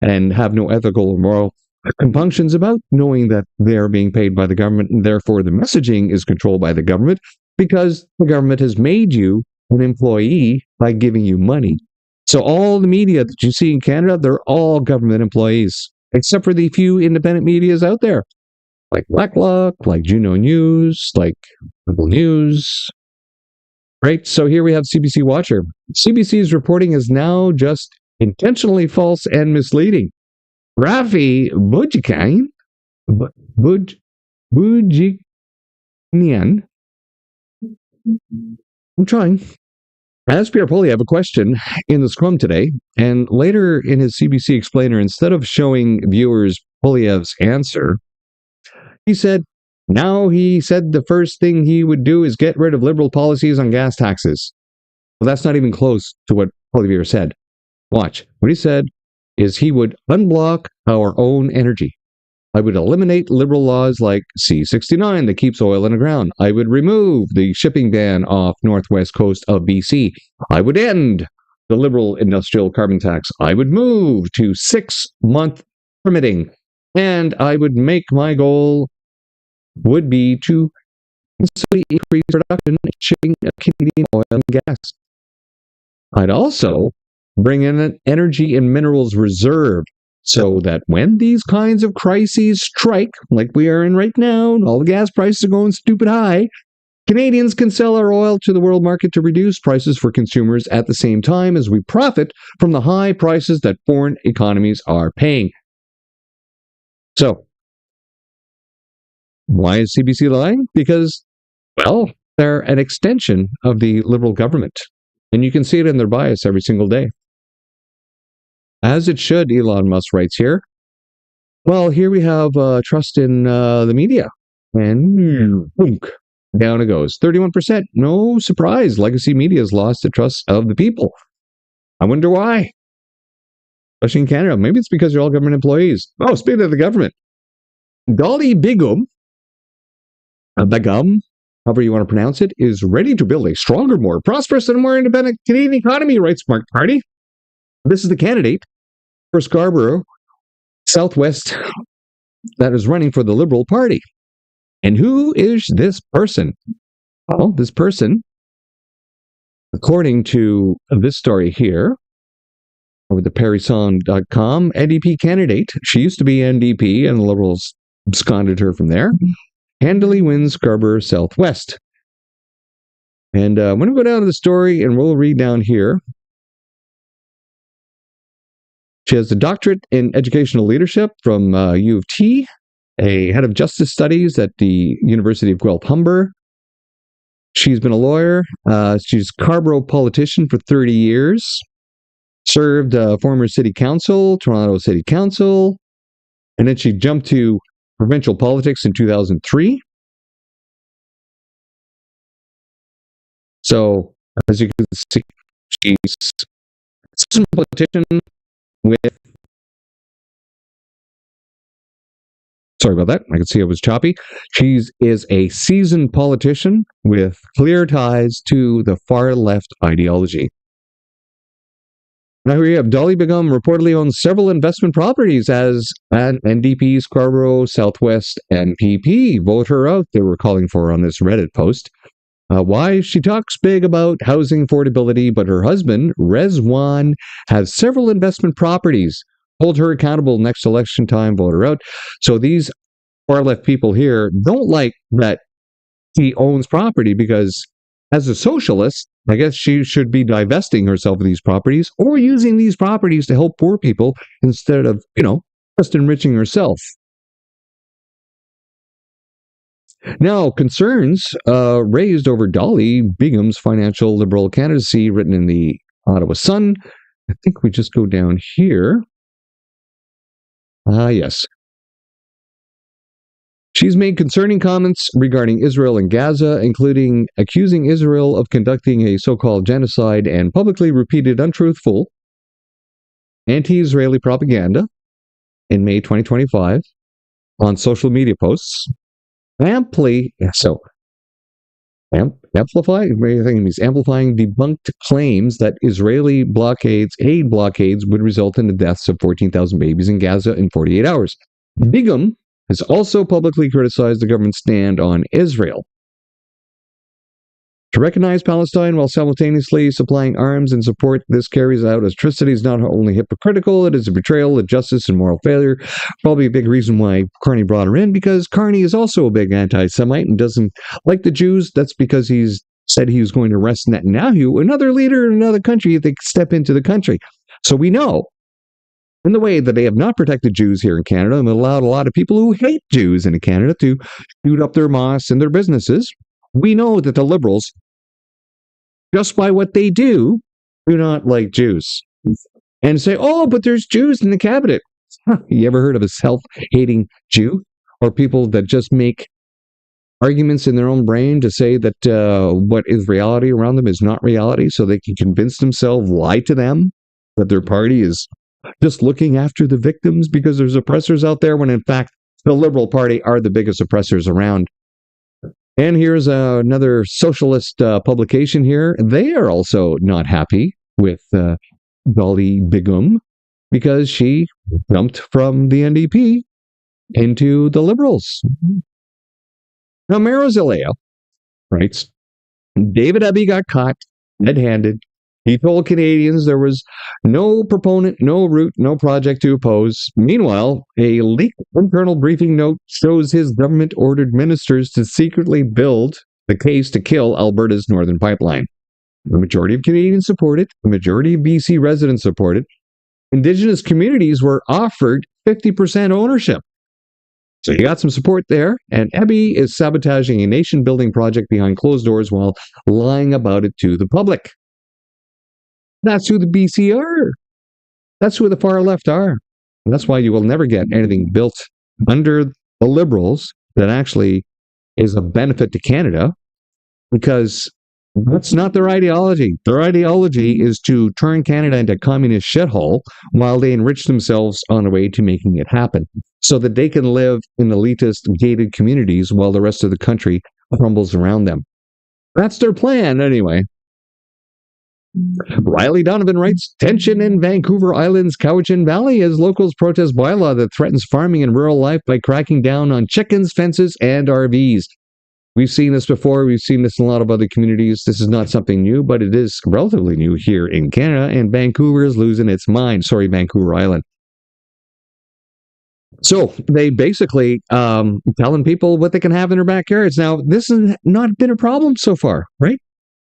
Speaker 1: and have no ethical or moral compunctions about knowing that they're being paid by the government, and therefore the messaging is controlled by the government, because the government has made you an employee by giving you money. So all the media that you see in Canada, they're all government employees, except for the few independent medias out there, like Blacklock, like Juno News, like Rebel News. Right? So here we have CBC Watcher. CBC's reporting is now just intentionally false and misleading. Rafi Boudjiknian, I'm trying. Asked Pierre Poilievre a question in the Scrum today, and later in his CBC Explainer, instead of showing viewers Poilievre's answer, he said the first thing he would do is get rid of Liberal policies on gas taxes. Well, that's not even close to what Poilievre said. Watch. What he said is he would unblock our own energy. I would eliminate Liberal laws like C-69 that keeps oil in the ground. I would remove the shipping ban off northwest coast of BC. I would end the Liberal industrial carbon tax. I would move to 6-month permitting. And I would make my goal would be to increase production and shipping of Canadian oil and gas. I'd also bring in an energy and minerals reserve so that when these kinds of crises strike, like we are in right now, and all the gas prices are going stupid high, Canadians can sell our oil to the world market to reduce prices for consumers at the same time as we profit from the high prices that foreign economies are paying. So, why is CBC lying? Because, well, they're an extension of the Liberal government. And you can see it in their bias every single day. As it should, Elon Musk writes here. Well, here we have trust in the media. And boom, down it goes. 31%. No surprise. Legacy media has lost the trust of the people. I wonder why. Especially in Canada. Maybe it's because you're all government employees. Oh, speaking of the government. Dolly Begum, however you want to pronounce it, is ready to build a stronger, more prosperous, and more independent Canadian economy, writes Mark Carney. This is the candidate for Scarborough Southwest that is running for the Liberal Party. And who is this person? Well, this person, according to this story here, over the parison.com, NDP candidate. She used to be NDP, and the Liberals absconded her from there. Handily wins Scarborough Southwest. And I'm going to go down to the story, and we'll read down here. She has a doctorate in educational leadership from U of T, a head of justice studies at the University of Guelph Humber. She's been a lawyer. She's a Scarborough politician for 30 years. Served former city council, Toronto City Council, and then she jumped to provincial politics in 2003. So, as you can see, she's a politician with... Sorry about that. I can see it was choppy. She is a seasoned politician with clear ties to the far-left ideology. Now here you have Dolly Begum reportedly owns several investment properties as an NDP Scarborough Southwest NPP. Vote her out, they were calling for on this Reddit post. Why? She talks big about housing affordability, but her husband, Rezwan, has several investment properties. Hold her accountable next election time, vote her out. So these far-left people here don't like that he owns property because as a socialist, I guess she should be divesting herself of these properties or using these properties to help poor people instead of, just enriching herself. Now, concerns raised over Dolly Begum's financial Liberal candidacy, written in the Ottawa Sun. I think we just go down here. Yes. She's made concerning comments regarding Israel and Gaza, including accusing Israel of conducting a so-called genocide and publicly repeated untruthful anti-Israeli propaganda in May 2025 on social media posts. Amplifying debunked claims that Israeli aid blockades would result in the deaths of 14,000 babies in Gaza in 48 hours. Begum has also publicly criticized the government's stand on Israel. To recognize Palestine while simultaneously supplying arms and support this carries out atrocity is not only hypocritical, it is a betrayal of justice and moral failure. Probably a big reason why Carney brought her in, because Carney is also a big anti-Semite and doesn't like the Jews. That's because he's said he was going to arrest Netanyahu, another leader in another country, if they step into the country. So we know, in the way that they have not protected Jews here in Canada and allowed a lot of people who hate Jews in Canada to shoot up their mosques and their businesses, we know that the Liberals, just by what they do not like Jews. And say, oh, but there's Jews in the cabinet. You ever heard of a self-hating Jew? Or people that just make arguments in their own brain to say that what is reality around them is not reality, so they can convince themselves, lie to them, that their party is just looking after the victims because there's oppressors out there, when in fact the Liberal Party are the biggest oppressors around. And here's another socialist publication here. They are also not happy with Dolly Begum because she jumped from the NDP into the Liberals. Now, Marizalea writes, David Abbey got caught red-handed He told Canadians there was no proponent, no route, no project to oppose. Meanwhile, a leaked internal briefing note shows his government ordered ministers to secretly build the case to kill Alberta's Northern Pipeline. The majority of Canadians support it. The majority of BC residents support it. Indigenous communities were offered 50% ownership. So you got some support there, and Ebbie is sabotaging a nation-building project behind closed doors while lying about it to the public. That's who the BC are. That's who the far left are. And that's why you will never get anything built under the Liberals that actually is a benefit to Canada, because that's not their ideology. Their ideology is to turn Canada into a communist shithole while they enrich themselves on the way to making it happen so that they can live in elitist gated communities while the rest of the country crumbles around them. That's their plan anyway. Riley Donovan writes, tension in Vancouver Island's Cowichan Valley as locals protest bylaw that threatens farming and rural life by cracking down on chickens, fences, and RVs. We've seen this before. We've seen this in a lot of other communities. This is not something new, but it is relatively new here in Canada, and Vancouver is losing its mind. Sorry, Vancouver Island. So they basically telling people what they can have in their backyards. Now, this has not been a problem so far, right?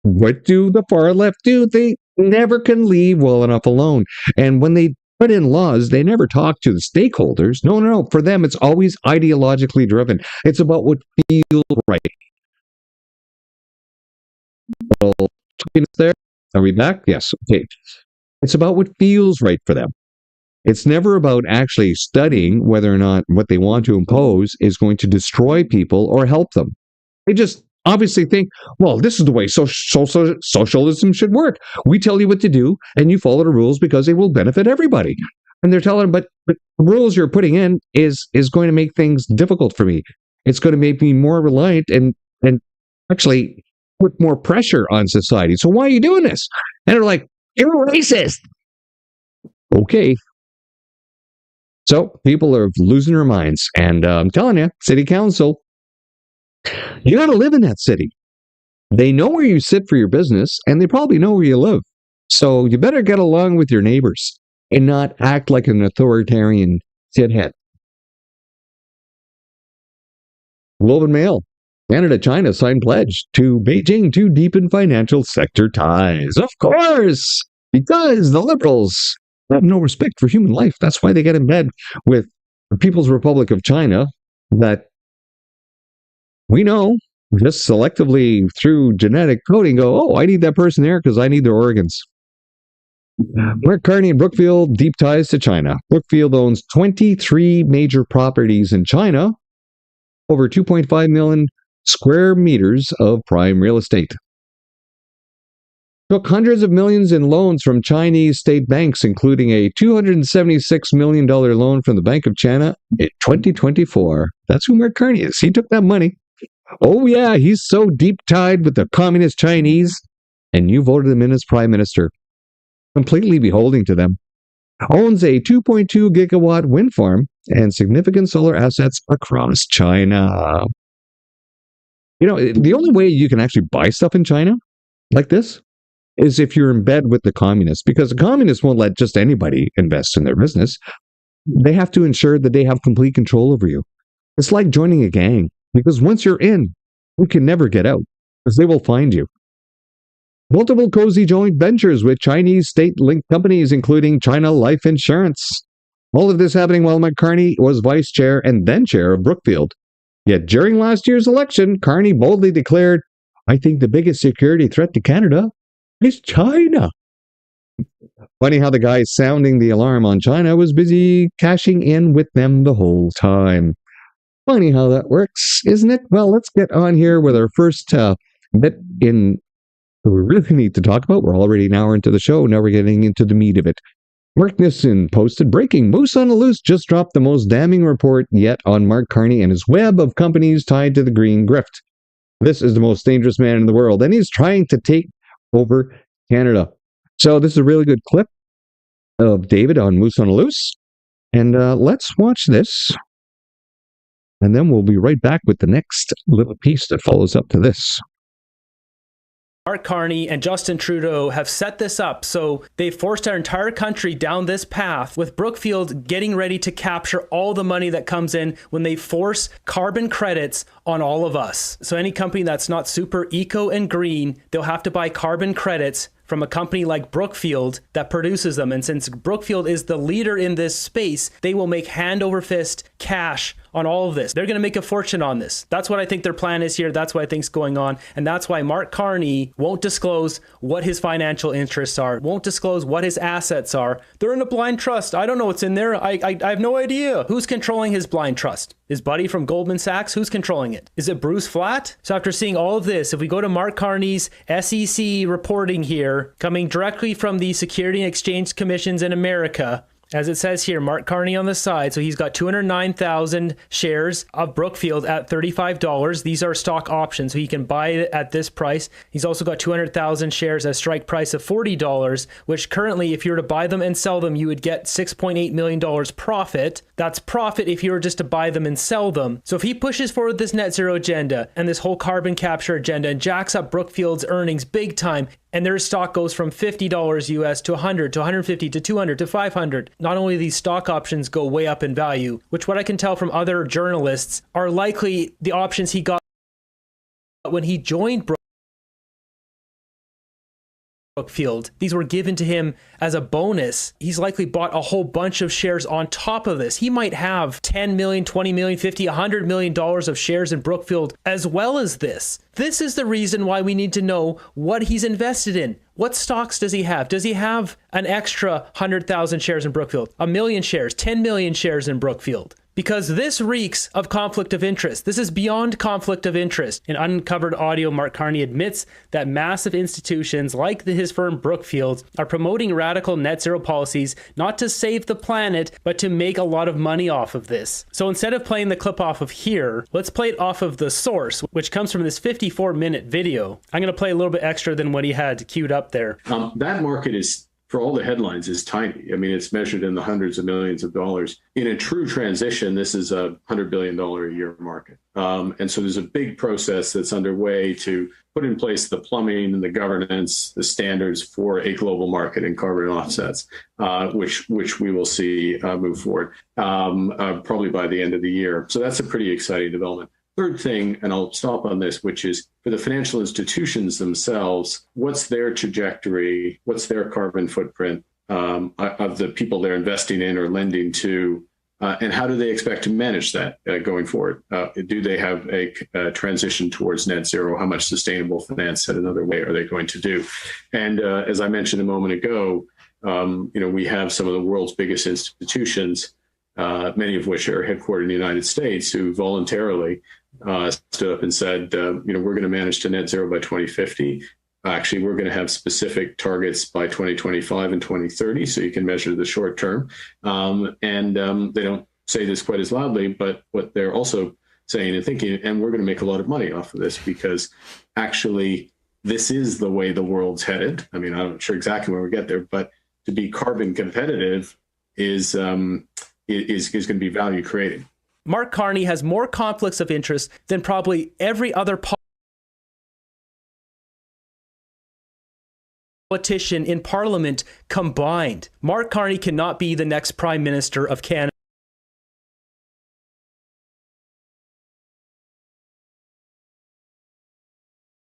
Speaker 1: What do the far left do? They never can leave well enough alone. And when they put in laws, they never talk to the stakeholders. No. For them, it's always ideologically driven. It's about what feels right. Well, there. Are we back? Yes. Okay. It's about what feels right for them. It's never about actually studying whether or not what they want to impose is going to destroy people or help them. They just obviously think, well, this is the way socialism should work. We tell you what to do, and you follow the rules because they will benefit everybody. And they're telling them, but the rules you're putting in is going to make things difficult for me. It's going to make me more reliant and actually put more pressure on society. So why are you doing this? And they're like, you're racist. Okay. So people are losing their minds. And I'm telling you, city council, you got to live in that city. They know where you sit for your business, and they probably know where you live. So you better get along with your neighbors and not act like an authoritarian shithead. Globe and Mail. Canada-China signed pledge to Beijing to deepen financial sector ties. Of course, because the Liberals have no respect for human life. That's why they get in bed with the People's Republic of China that we know just selectively through genetic coding go, oh, I need that person there because I need their organs. Mark Carney and Brookfield, deep ties to China. Brookfield owns 23 major properties in China, over 2.5 million square meters of prime real estate. Took hundreds of millions in loans from Chinese state banks, including a $276 million loan from the Bank of China in 2024. That's who Mark Carney is. He took that money. Oh yeah, he's so deep tied with the communist Chinese, and you voted him in as prime minister. Completely beholding to them. Owns a 2.2 gigawatt wind farm and significant solar assets across China. You know, the only way you can actually buy stuff in China like this is if you're in bed with the communists, because the communists won't let just anybody invest in their business. They have to ensure that they have complete control over you. It's like joining a gang, because once you're in, you can never get out, because they will find you. Multiple cozy joint ventures with Chinese state-linked companies, including China Life Insurance. All of this happening while Mike Carney was vice chair and then chair of Brookfield. Yet during last year's election, Carney boldly declared, I think the biggest security threat to Canada is China. Funny how the guy sounding the alarm on China was busy cashing in with them the whole time. Funny how that works, isn't it? Well, let's get on here with our first bit in we really need to talk about. We're already an hour into the show. Now we're getting into the meat of it. Mark Nissen posted, breaking, Moose on the Loose just dropped the most damning report yet on Mark Carney and his web of companies tied to the green grift. This is the most dangerous man in the world, and he's trying to take over Canada. So this is a really good clip of David on Moose on the Loose. And let's watch this. And then we'll be right back with the next little piece that follows up to this.
Speaker 9: Mark Carney and Justin Trudeau have set this up. So they forced our entire country down this path, with Brookfield getting ready to capture all the money that comes in when they force carbon credits on all of us. So any company that's not super eco and green, they'll have to buy carbon credits from a company like Brookfield that produces them. And since Brookfield is the leader in this space, they will make hand over fist cash on all of this. They're going to make a fortune on this. That's what I think their plan is here. That's what I think's going on. And that's why Mark Carney won't disclose what his financial interests are, won't disclose what his assets are. They're in a blind trust. I don't know what's in there. I have no idea. Who's controlling his blind trust? His buddy from Goldman Sachs? Who's controlling it? Is it Bruce Flatt? So after seeing all of this, if we go to Mark Carney's SEC reporting here, coming directly from the Security and Exchange Commissions in America, as it says here, Mark Carney on the side. So he's got 209,000 shares of Brookfield at $35. These are stock options, so he can buy it at this price. He's also got 200,000 shares at a strike price of $40, which currently, if you were to buy them and sell them, you would get $6.8 million profit. That's profit if you were just to buy them and sell them. So if he pushes forward this net zero agenda and this whole carbon capture agenda and jacks up Brookfield's earnings big time, and their stock goes from $50 US to $100 to $150 to $200 to $500. Not only these stock options go way up in value, which what I can tell from other journalists are likely the options he got when he joined Brookfield. These were given to him as a bonus. He's likely bought a whole bunch of shares on top of this. He might have 10 million, 20 million, 50, $100 million of shares in Brookfield as well as this. This is the reason why we need to know what he's invested in. What stocks does he have? Does he have an extra 100,000 shares in Brookfield, 1 million shares, 10 million shares in Brookfield? Because this reeks of conflict of interest. This is beyond conflict of interest. In uncovered audio, Mark Carney admits that massive institutions like his firm Brookfield are promoting radical net zero policies not to save the planet, but to make a lot of money off of this. So instead of playing the clip off of here, let's play it off of the source, which comes from this 54-minute video. I'm going to play a little bit extra than what he had queued up there.
Speaker 10: That market is, for all the headlines, is tiny. I mean, it's measured in the hundreds of millions of dollars. In a true transition, this is a $100 billion a year market. And so there's a big process that's underway to put in place the plumbing and the governance, the standards for a global market in carbon offsets, which we will see move forward probably by the end of the year. So that's a pretty exciting development. Third thing, and I'll stop on this, which is for the financial institutions themselves, what's their trajectory? What's their carbon footprint of the people they're investing in or lending to? And how do they expect to manage that going forward? Do they have a transition towards net zero? How much sustainable finance, said another way, are they going to do? And as I mentioned a moment ago, we have some of the world's biggest institutions, many of which are headquartered in the United States, who voluntarily stood up and said, we're going to manage to net zero by 2050. Actually, we're going to have specific targets by 2025 and 2030, so you can measure the short term. And they don't say this quite as loudly, but what they're also saying and thinking, and we're going to make a lot of money off of this, because actually this is the way the world's headed. I mean, I'm not sure exactly when we get there, but to be carbon competitive is going to be value creating.
Speaker 9: Mark Carney has more conflicts of interest than probably every other politician in Parliament combined. Mark Carney cannot be the next Prime Minister of Canada.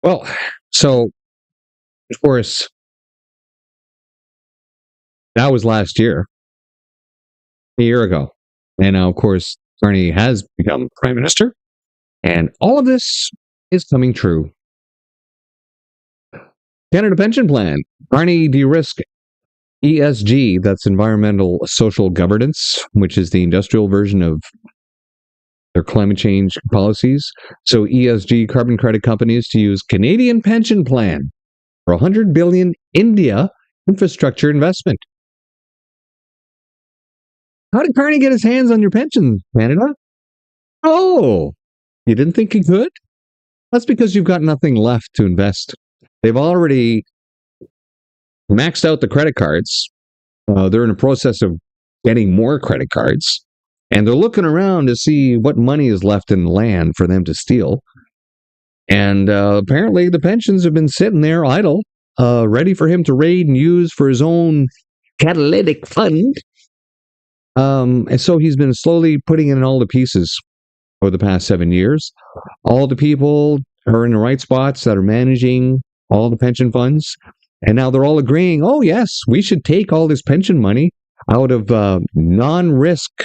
Speaker 1: Well, so, of course, that was last year, a year ago. And now, of course, Carney has become Prime Minister. And all of this is coming true. Canada Pension Plan. Carney de-risk ESG, that's environmental social governance, which is the industrial version of their climate change policies. So ESG carbon credit companies to use Canadian Pension Plan for $100 billion India infrastructure investment. How did Carney get his hands on your pension, Canada? Oh, you didn't think he could? That's because you've got nothing left to invest. They've already maxed out the credit cards. They're in the process of getting more credit cards. And they're looking around to see what money is left in land for them to steal. And apparently the pensions have been sitting there idle, ready for him to raid and use for his own catalytic fund. And so he's been slowly putting in all the pieces over the past 7 years. All the people are in the right spots that are managing all the pension funds. And now they're all agreeing, oh, yes, we should take all this pension money out of non-risk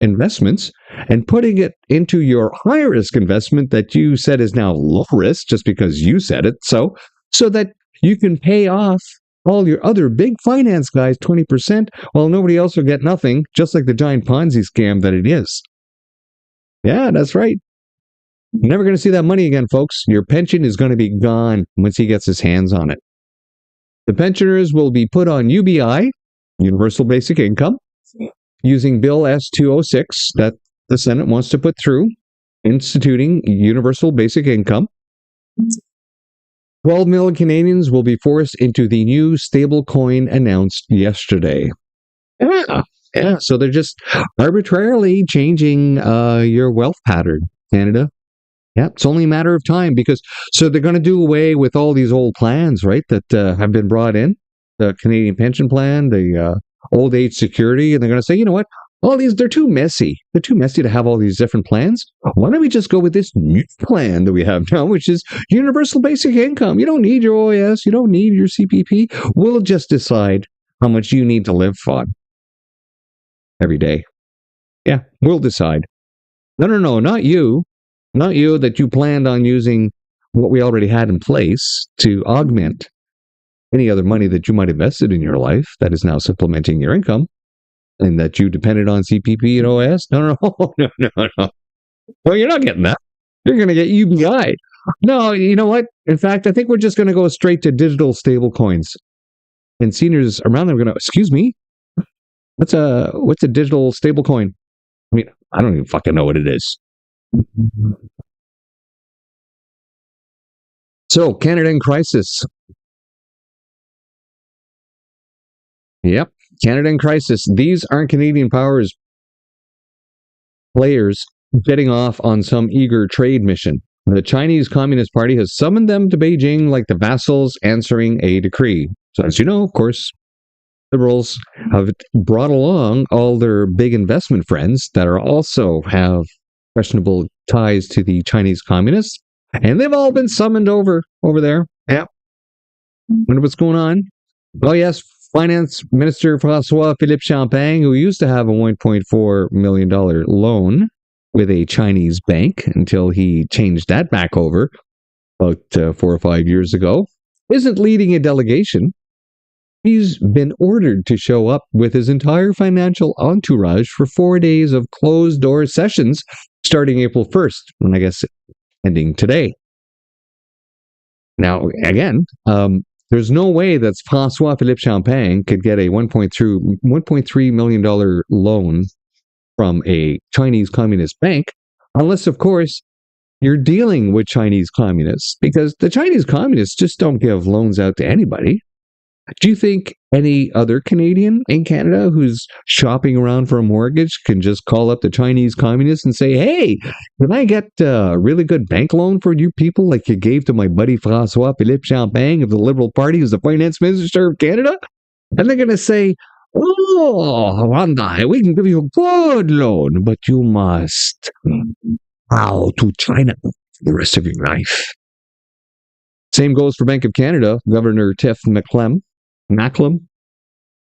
Speaker 1: investments and putting it into your high-risk investment that you said is now low risk just because you said it. So that you can pay off all your other big finance guys 20% while nobody else will get nothing, just like the giant Ponzi scam that it is. Yeah, that's right. You're never going to see that money again, folks. Your pension is going to be gone once he gets his hands on it. The pensioners will be put on UBI, Universal Basic Income, using Bill S-206 that the Senate wants to put through, instituting Universal Basic Income. 12 million Canadians will be forced into the new stable coin announced yesterday. Yeah, so they're just arbitrarily changing your wealth pattern, Canada. Yeah, it's only a matter of time because so they're going to do away with all these old plans, right, that have been brought in, the Canadian pension plan, the old age security, and they're going to say, you know what, all these, they're too messy. They're too messy to have all these different plans. Why don't we just go with this new plan that we have now, which is Universal Basic Income? You don't need your OAS. You don't need your CPP. We'll just decide how much you need to live on every day. Yeah, we'll decide. No, not you. Not you, that you planned on using what we already had in place to augment any other money that you might have invested in your life that is now supplementing your income, and that you depended on CPP and OS. No. Well, you're not getting that. You're going to get UBI. No, you know what? In fact, I think we're just going to go straight to digital stable coins. And seniors around them are going to, excuse me, what's a digital stable coin? I mean, I don't even fucking know what it is. So, Canada in crisis. Yep, Canada in crisis. These aren't Canadian powers players getting off on some eager trade mission. The Chinese Communist Party has summoned them to Beijing like the vassals answering a decree. So, as you know, of course, Liberals have brought along all their big investment friends that are also have questionable ties to the Chinese communists, and they've all been summoned over there. Yeah. Wonder what's going on. Oh, yes, Finance Minister François-Philippe Champagne, who used to have a $1.4 million loan with a Chinese bank until he changed that back over about 4 or 5 years ago, isn't leading a delegation. He's been ordered to show up with his entire financial entourage for 4 days of closed-door sessions starting April 1st, and I guess ending today. Now, again, there's no way that François-Philippe Champagne could get a $1.3 million loan from a Chinese communist bank, unless, of course, you're dealing with Chinese communists, because the Chinese communists just don't give loans out to anybody. Do you think any other Canadian in Canada who's shopping around for a mortgage can just call up the Chinese communists and say, hey, can I get a really good bank loan for you people like you gave to my buddy François-Philippe Champagne of the Liberal Party who's the Finance Minister of Canada? And they're going to say, oh, Wanda, we can give you a good loan, but you must bow to China for the rest of your life. Same goes for Bank of Canada, Governor Tiff Macklem,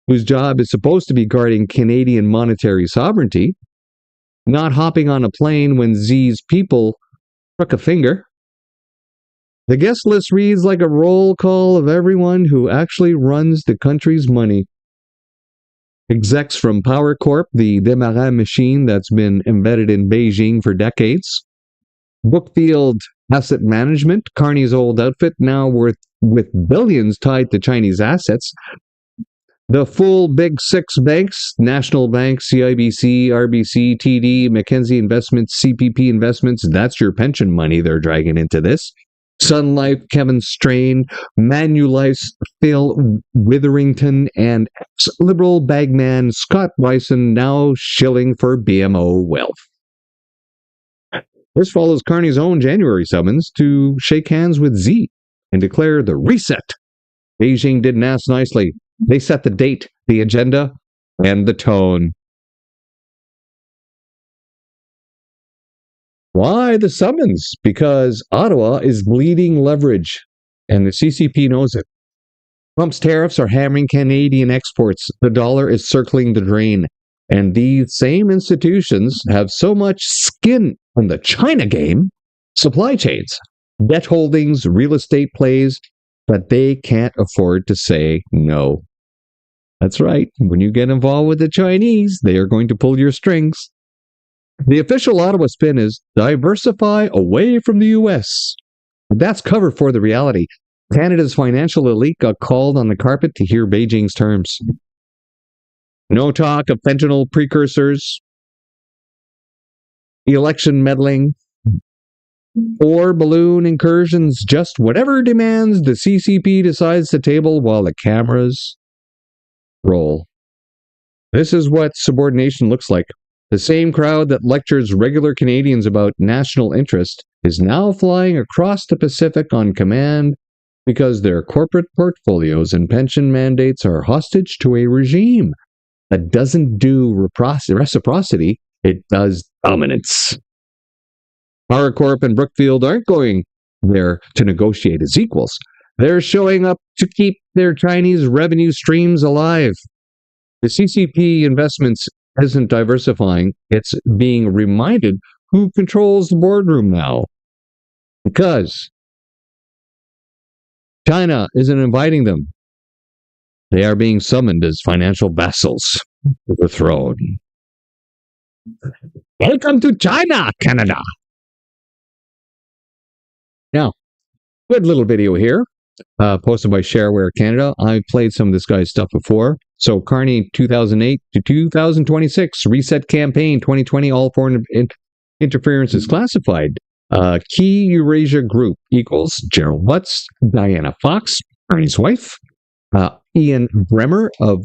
Speaker 1: whose job is supposed to be guarding Canadian monetary sovereignty, not hopping on a plane when X's people crook a finger. The guest list reads like a roll call of everyone who actually runs the country's money. Execs from Power Corp, the Desmarais machine that's been embedded in Beijing for decades. Brookfield Asset Management, Carney's old outfit, now with billions tied to Chinese assets. The full big six banks, National Bank, CIBC, RBC, TD, Mackenzie Investments, CPP Investments, that's your pension money they're dragging into this. Sun Life, Kevin Strain, Manulife's Phil Witherington, and ex-Liberal bagman Scott Wyson now shilling for BMO Wealth. This follows Carney's own January summons to shake hands with Xi and declare the reset. Beijing didn't ask nicely. They set the date, the agenda, and the tone. Why the summons? Because Ottawa is bleeding leverage, and the CCP knows it. Trump's tariffs are hammering Canadian exports. The dollar is circling the drain. And these same institutions have so much skin in the China game, supply chains, debt holdings, real estate plays, that they can't afford to say no. That's right. When you get involved with the Chinese, they are going to pull your strings. The official Ottawa spin is diversify away from the U.S. That's cover for the reality. Canada's financial elite got called on the carpet to hear Beijing's terms. No talk of fentanyl precursors, election meddling, or balloon incursions, just whatever demands the CCP decides to table while the cameras roll. This is what subordination looks like. The same crowd that lectures regular Canadians about national interest is now flying across the Pacific on command because their corporate portfolios and pension mandates are hostage to a regime that doesn't do reciprocity, it does dominance. PowerCorp and Brookfield aren't going there to negotiate as equals. They're showing up to keep their Chinese revenue streams alive. The CCP investments isn't diversifying, it's being reminded who controls the boardroom now. Because China isn't inviting them. They are being summoned as financial vassals to the throne. Welcome to China, Canada. Now, good little video here, posted by Shareware Canada. I've played some of this guy's stuff before. So, Carney 2008 to 2026, reset campaign 2020, all foreign interference is classified. Key Eurasia Group equals Gerald Butts, Diana Fox, Carney's wife, Ian Bremer of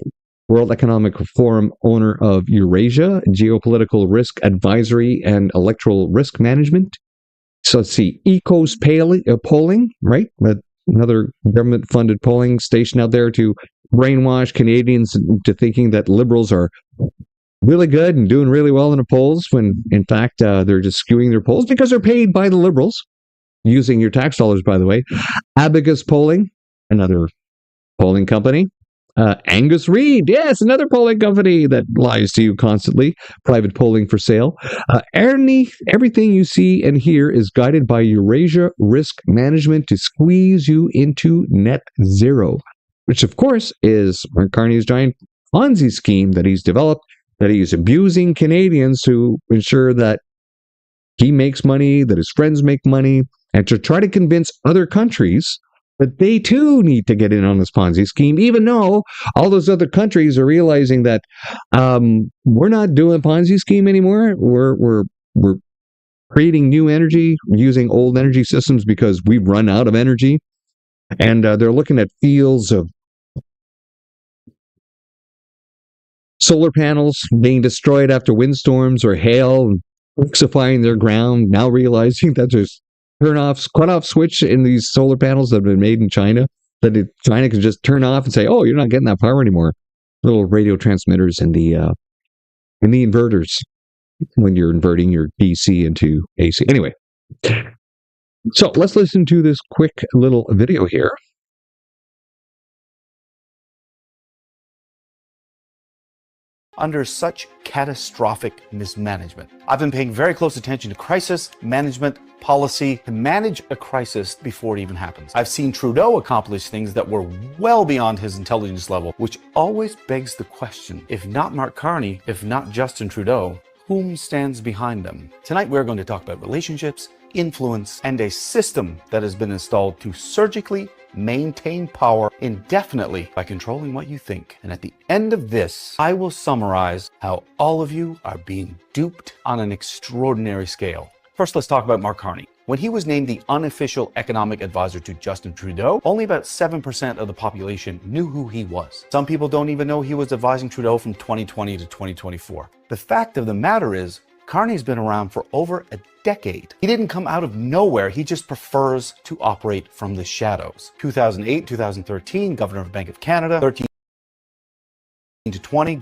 Speaker 1: World Economic Forum, owner of Eurasia, Geopolitical Risk Advisory and Electoral Risk Management. So let's see, ECOS polling, right? Another government-funded polling station out there to brainwash Canadians into thinking that liberals are really good and doing really well in the polls, when in fact they're just skewing their polls because they're paid by the liberals, using your tax dollars, by the way. Abacus Polling, another polling company. Angus Reid, yes, another polling company that lies to you constantly. Private polling for sale. Everything you see and hear is guided by Eurasia Risk Management to squeeze you into net zero, which of course is Carney's giant Ponzi scheme that he's developed, that he's abusing Canadians to ensure that he makes money, that his friends make money, and to try to convince other countries that they too need to get in on this Ponzi scheme, even though all those other countries are realizing that we're not doing a Ponzi scheme anymore. We're creating new energy, using old energy systems because we've run out of energy. And they're looking at fields of solar panels being destroyed after windstorms or hail, and liquefying their ground, now realizing that there's cut-off switch in these solar panels that have been made in China, that China can just turn off and say, oh, you're not getting that power anymore. Little radio transmitters in the inverters when you're inverting your DC into AC. Anyway, so let's listen to this quick little video here.
Speaker 11: Under such catastrophic mismanagement. I've been paying very close attention to crisis management policy to manage a crisis before it even happens. I've seen Trudeau accomplish things that were well beyond his intelligence level, which always begs the question, if not Mark Carney, if not Justin Trudeau, whom stands behind them? Tonight we're going to talk about relationships, influence, and a system that has been installed to surgically maintain power indefinitely by controlling what you think. And at the end of this, I will summarize how all of you are being duped on an extraordinary scale. First, let's talk about Mark Carney. When he was named the unofficial economic advisor to Justin Trudeau, only about 7% of the population knew who he was. Some people don't even know he was advising Trudeau from 2020 to 2024. The fact of the matter is, Carney's been around for over a decade. He didn't come out of nowhere, he just prefers to operate from the shadows. 2008, 2013, Governor of Bank of Canada, 13 to 20,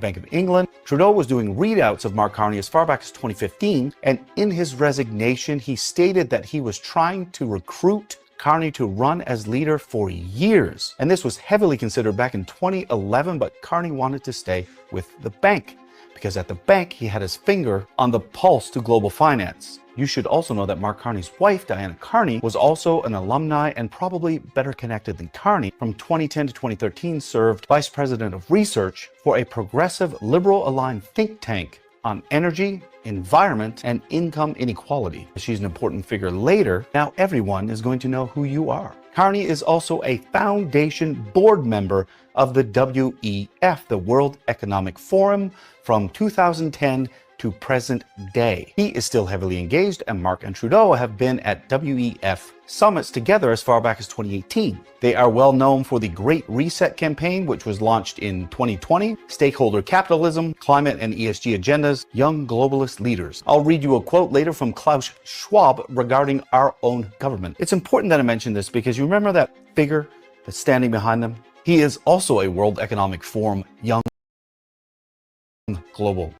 Speaker 11: Bank of England. Trudeau was doing readouts of Mark Carney as far back as 2015, and in his resignation, he stated that he was trying to recruit Carney to run as leader for years. And this was heavily considered back in 2011, but Carney wanted to stay with the bank because at the bank, he had his finger on the pulse to global finance. You should also know that Mark Carney's wife, Diana Carney, was also an alumni and probably better connected than Carney. From 2010 to 2013, served Vice President of Research for a progressive, liberal-aligned think tank on energy, environment, and income inequality. She's an important figure later. Now everyone is going to know who you are. Carney is also a foundation board member of the WEF, the World Economic Forum, from 2010 to present day. He is still heavily engaged, and Mark and Trudeau have been at WEF summits together as far back as 2018. They are well known for the Great Reset campaign, which was launched in 2020, stakeholder capitalism, climate and ESG agendas, young globalist leaders. I'll read you a quote later from Klaus Schwab regarding our own government. It's important that I mention this because you remember that figure that's standing behind them? He is also a World Economic Forum young global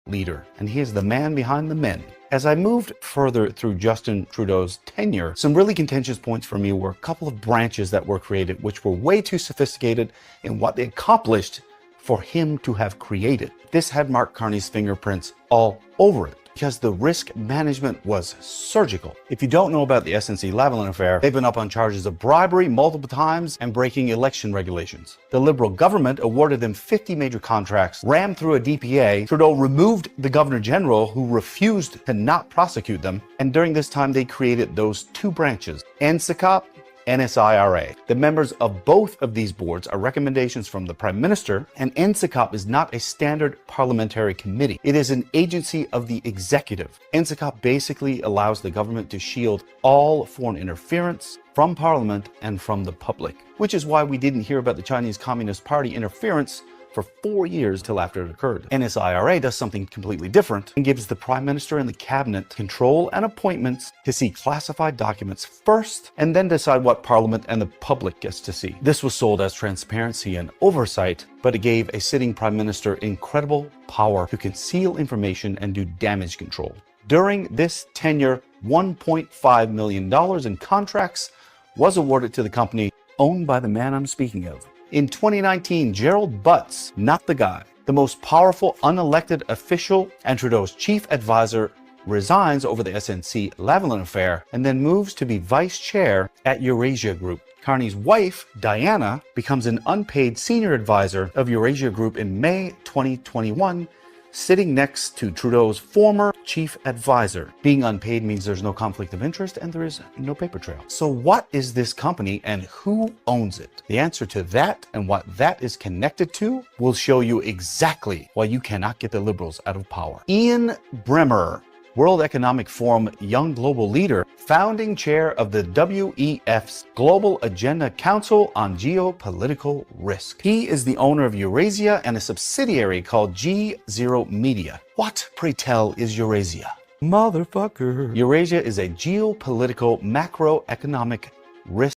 Speaker 11: leader, and he is the man behind the men. As I moved further through Justin Trudeau's tenure, some really contentious points for me were a couple of branches that were created which were way too sophisticated in what they accomplished for him to have created. This had Mark Carney's fingerprints all over it because the risk management was surgical. If you don't know about the SNC-Lavalin affair, they've been up on charges of bribery multiple times and breaking election regulations. The Liberal government awarded them 50 major contracts, rammed through a DPA. Trudeau removed the Governor General who refused to not prosecute them. And during this time, they created those two branches, NSICOP, NSIRA. The members of both of these boards are recommendations from the Prime Minister, and NSICOP is not a standard parliamentary committee. It is an agency of the executive. NSICOP basically allows the government to shield all foreign interference from Parliament and from the public, which is why we didn't hear about the Chinese Communist Party interference for 4 years till after it occurred. NSIRA does something completely different and gives the Prime Minister and the Cabinet control and appointments to see classified documents first and then decide what Parliament and the public gets to see. This was sold as transparency and oversight, but it gave a sitting Prime Minister incredible power to conceal information and do damage control. During this tenure, $1.5 million in contracts was awarded to the company owned by the man I'm speaking of. In 2019, Gerald Butts, not the guy, the most powerful unelected official and Trudeau's chief advisor, resigns over the SNC-Lavalin affair and then moves to be vice chair at Eurasia Group. Carney's wife, Diana, becomes an unpaid senior advisor of Eurasia Group in May 2021, sitting next to Trudeau's former chief advisor. Being unpaid means there's no conflict of interest and there is no paper trail. So what is this company and who owns it? The answer to that and what that is connected to will show you exactly why you cannot get the Liberals out of power. Ian Bremmer, World Economic Forum Young Global Leader, founding chair of the WEF's Global Agenda Council on Geopolitical Risk. He is the owner of Eurasia and a subsidiary called G0 Media. What, pray tell, is Eurasia? Motherfucker. Eurasia is a geopolitical macroeconomic risk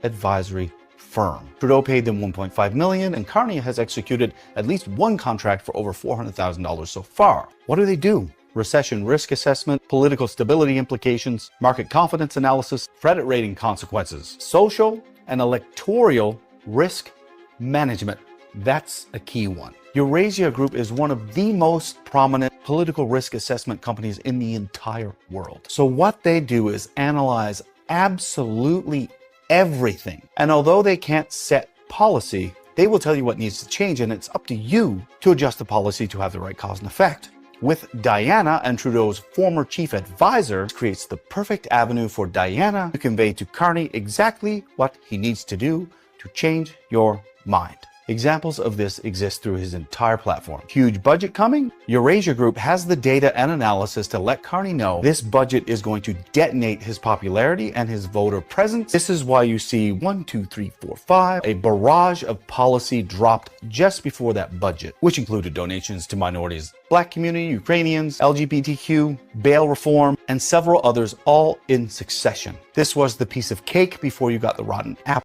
Speaker 11: advisory firm. Trudeau paid them $1.5 million, and Carney has executed at least one contract for over $400,000 so far. What do they do? Recession risk assessment, political stability implications, market confidence analysis, credit rating consequences, social and electoral risk management. That's a key one. Eurasia Group is one of the most prominent political risk assessment companies in the entire world. So what they do is analyze absolutely everything. And although they can't set policy, they will tell you what needs to change, and it's up to you to adjust the policy to have the right cause and effect. With Diana and Trudeau's former chief advisor, it creates the perfect avenue for Diana to convey to Carney exactly what he needs to do to change your mind. Examples of this exist through his entire platform. Huge budget coming? Eurasia Group has the data and analysis to let Carney know this budget is going to detonate his popularity and his voter presence. This is why you see 1, 2, 3, 4, 5, a barrage of policy dropped just before that budget, which included donations to minorities, Black community, Ukrainians, LGBTQ, bail reform, and several others all in succession. This was the piece of cake before you got the rotten apple.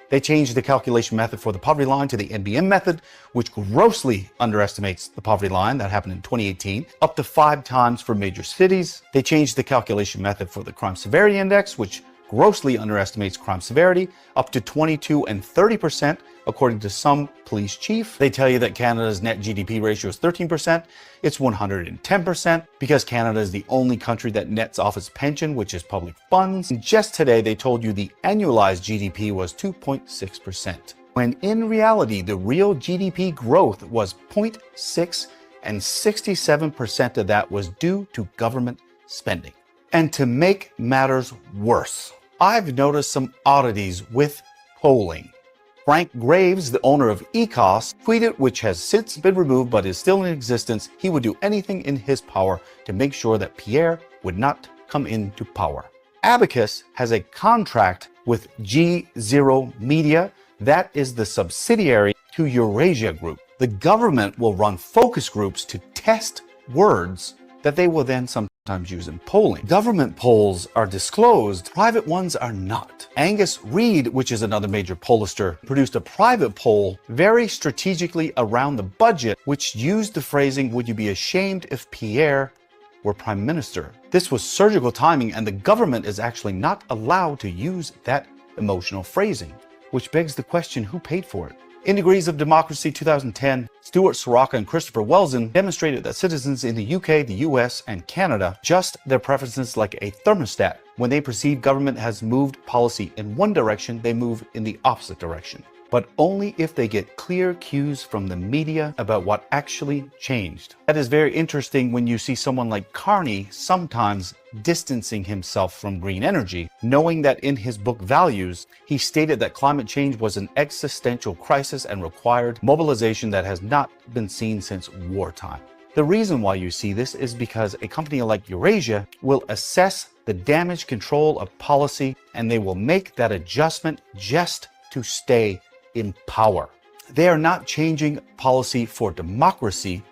Speaker 11: They changed the calculation method for the poverty line to the NBM method, which grossly underestimates the poverty line. That happened in 2018, up to 5 times for major cities. They changed the calculation method for the crime severity index, which grossly underestimates crime severity, up to 22 and 30%, according to some police chief. They tell you that Canada's net GDP ratio is 13%. It's 110% because Canada is the only country that nets off its pension, which is public funds. And just today, they told you the annualized GDP was 2.6%, when in reality, the real GDP growth was 0.6, and 67% of that was due to government spending. And to make matters worse, I've noticed some oddities with polling. Frank Graves, the owner of ECOS, tweeted, which has since been removed but is still in existence, he would do anything in his power to make sure that Pierre would not come into power. Abacus has a contract with G0 Media, that is the subsidiary to Eurasia Group. The government will run focus groups to test words that they will then sometimes use in polling. Government polls are disclosed, private ones are not. Angus Reid, which is another major pollster, produced a private poll very strategically around the budget, which used the phrasing, "Would you be ashamed if Pierre were prime minister?" This was surgical timing, and the government is actually not allowed to use that emotional phrasing, which begs the question, who paid for it? In Degrees of Democracy 2010, Stuart Soroka and Christopher Welson demonstrated that citizens in the UK, the US, and Canada adjust their preferences like a thermostat. When they perceive government has moved policy in one direction, they move in the opposite direction. But only if they get clear cues from the media about what actually changed. That is very interesting when you see someone like Carney sometimes distancing himself from green energy, knowing that in his book Values, he stated that climate change was an existential crisis and required mobilization that has not been seen since wartime. The reason why you see this is because a company like Eurasia will assess the damage control of policy, and they will make that adjustment just to stay in power. They are not changing policy for democracy.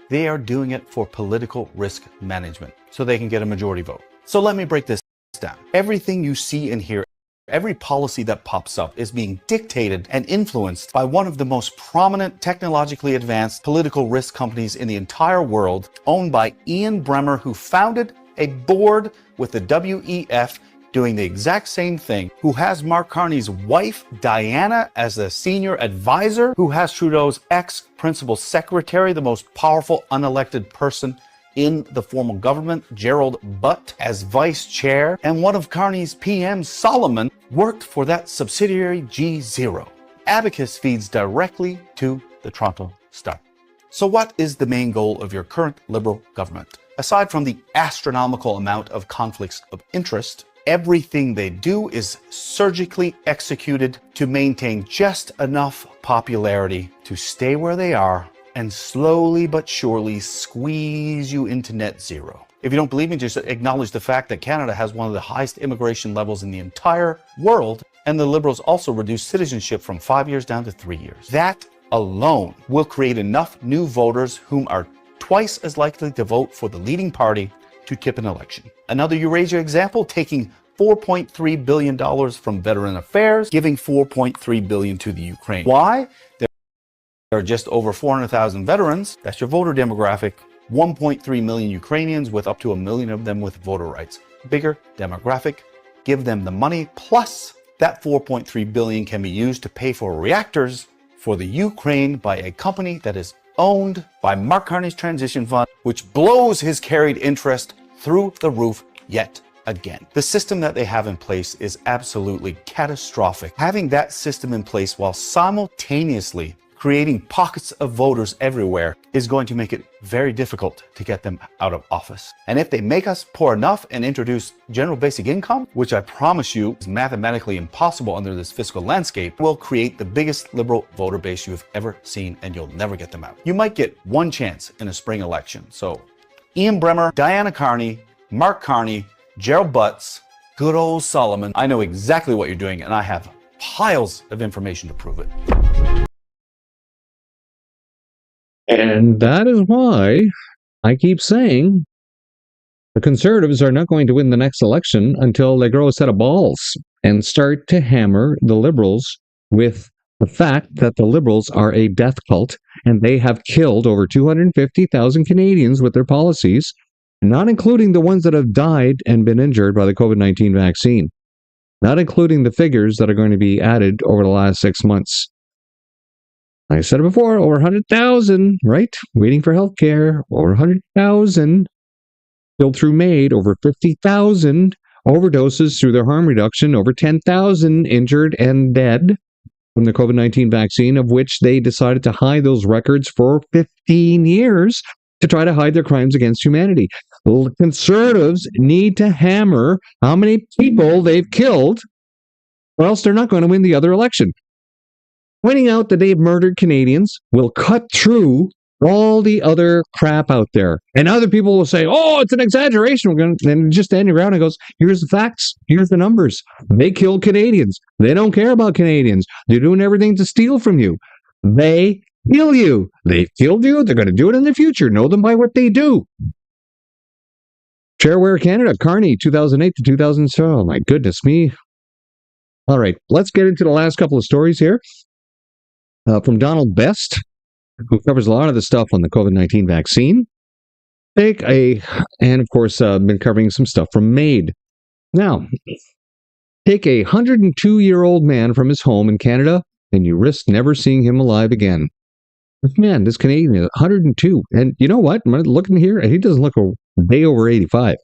Speaker 11: They are doing it for political risk management so they can get a majority vote. So let me break this down. Everything you see in here, every policy that pops up is being dictated and influenced by one of the most prominent technologically advanced political risk companies in the entire world, owned by Ian Bremmer, who founded a board with the WEF doing the exact same thing, who has Mark Carney's wife, Diana, as a senior advisor, who has Trudeau's ex-principal secretary, the most powerful unelected person in the formal government, Gerald Butt, as vice chair, and one of Carney's PMs, Solomon, worked for that subsidiary G0. Abacus feeds directly to the Toronto Star. So what is the main goal of your current Liberal government? Aside from the astronomical amount of conflicts of interest, everything they do is surgically executed to maintain just enough popularity to stay where they are and slowly but surely squeeze you into net zero. If you don't believe me, just acknowledge the fact that Canada has one of the highest immigration levels in the entire world, and the Liberals also reduced citizenship from 5 years down to 3 years. That alone will create enough new voters whom are twice as likely to vote for the leading party to tip an election. Another Eurasia example, taking $4.3 billion from Veteran Affairs, giving $4.3 billion to the Ukraine. Why? There are just over 400,000 veterans. That's your voter demographic. 1.3 million Ukrainians, with up to 1 million of them with voter rights. Bigger demographic. Give them the money, plus that 4.3 billion can be used to pay for reactors for the Ukraine by a company that is owned by Mark Carney's transition fund, which blows his carried interest through the roof yet again. The system that they have in place is absolutely catastrophic. Having that system in place while simultaneously creating pockets of voters everywhere is going to make it very difficult to get them out of office. And if they make us poor enough and introduce general basic income, which I promise you is mathematically impossible under this fiscal landscape, will create the biggest liberal voter base you have ever seen, and you'll never get them out. You might get one chance in a spring election. So Ian Bremmer, Diana Carney, Mark Carney, Gerald Butts, good old Solomon, I know exactly what you're doing, and I have piles of information to prove it.
Speaker 1: And that is why I keep saying the Conservatives are not going to win the next election until they grow a set of balls and start to hammer the Liberals with the fact that the Liberals are a death cult and they have killed over 250,000 Canadians with their policies, not including the ones that have died and been injured by the COVID-19 vaccine, not including the figures that are going to be added over the last 6 months. I said it before, over 100,000, right? Waiting for health care, over 100,000 killed through MAID, over 50,000 overdoses through their harm reduction, over 10,000 injured and dead from the COVID-19 vaccine, of which they decided to hide those records for 15 years to try to hide their crimes against humanity. The Conservatives need to hammer how many people they've killed, or else they're not going to win the other election. Pointing out that they've murdered Canadians will cut through all the other crap out there. And other people will say, oh, it's an exaggeration. We're going to then just stand your ground and goes, here's the facts. Here's the numbers. They killed Canadians. They don't care about Canadians. They're doing everything to steal from you. They kill you. They've killed you. They're going to do it in the future. Know them by what they do. Shareware Canada, Carney, 2008 to 2007. Oh, my goodness me. All right, let's get into the last couple of stories here. From Donald Best, who covers a lot of the stuff on the COVID-19 vaccine. And of course, been covering some stuff from MAID. Now, take a 102-year-old man from his home in Canada, and you risk never seeing him alive again. This Canadian is 102. And you know what? I'm looking here, he doesn't look a day over 85.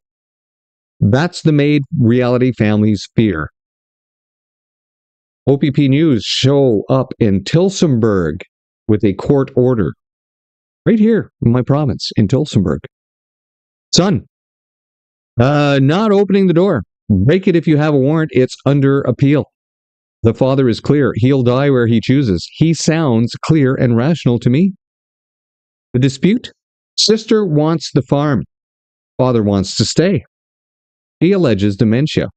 Speaker 1: That's the MAID reality family's fear. OPP News show up in Tillsonburg with a court order. Right here in my province, in Tillsonburg. Son, not opening the door. Break it if you have a warrant. It's under appeal. The father is clear. He'll die where he chooses. He sounds clear and rational to me. The dispute? Sister wants the farm. Father wants to stay. He alleges dementia.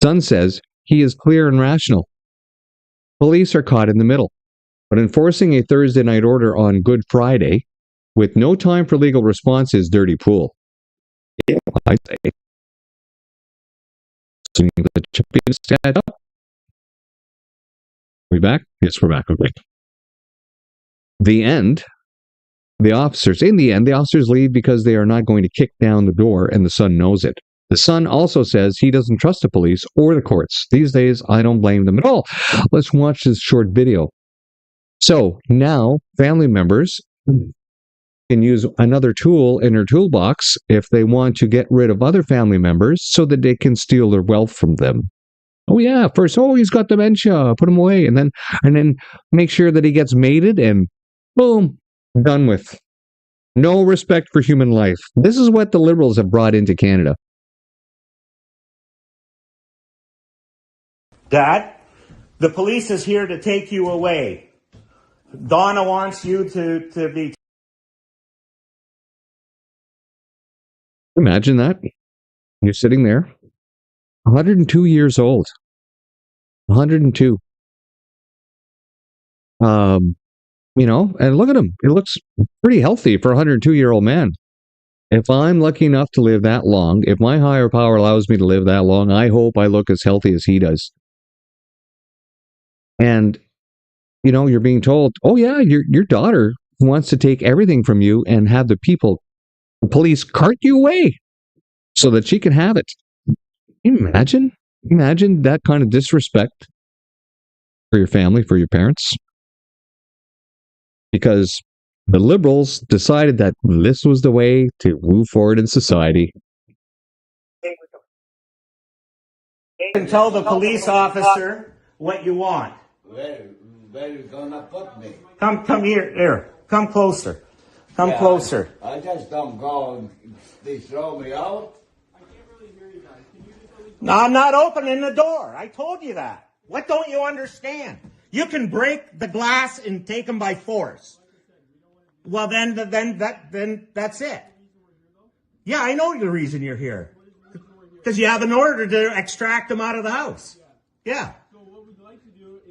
Speaker 1: Son says he is clear and rational. Police are caught in the middle. But enforcing a Thursday night order on Good Friday with no time for legal response is dirty pool. Yeah, I say. So the champions stand up. Are we back? Yes, we're back. Okay. In the end, the officers leave because they are not going to kick down the door, and the son knows it. The son also says he doesn't trust the police or the courts. These days, I don't blame them at all. Let's watch this short video. So now family members can use another tool in their toolbox if they want to get rid of other family members so that they can steal their wealth from them. Oh yeah, first, he's got dementia, put him away, and then make sure that he gets mated and boom, done with. No respect for human life. This is what the Liberals have brought into Canada.
Speaker 12: Dad, the police is here to take you away. Donna wants you to be...
Speaker 1: Imagine that. You're sitting there, 102 years old. 102. And look at him. He looks pretty healthy for a 102-year-old man. If I'm lucky enough to live that long, if my higher power allows me to live that long, I hope I look as healthy as he does. And, you're being told, oh yeah, your daughter wants to take everything from you and have the police cart you away so that she can have it. Can you imagine? Imagine that kind of disrespect for your family, for your parents. Because the Liberals decided that this was the way to move forward in society.
Speaker 12: You can tell the police officer what you want.
Speaker 13: where you gonna put me?
Speaker 12: Come here. Come closer. Come closer.
Speaker 13: I just don't go and they throw me out.
Speaker 12: No, I'm not opening the door. I told you that. What don't you understand? You can break the glass and take them by force. Well, then that's it. Yeah, I know the reason you're here. Because you have an order to extract them out of the house. Yeah.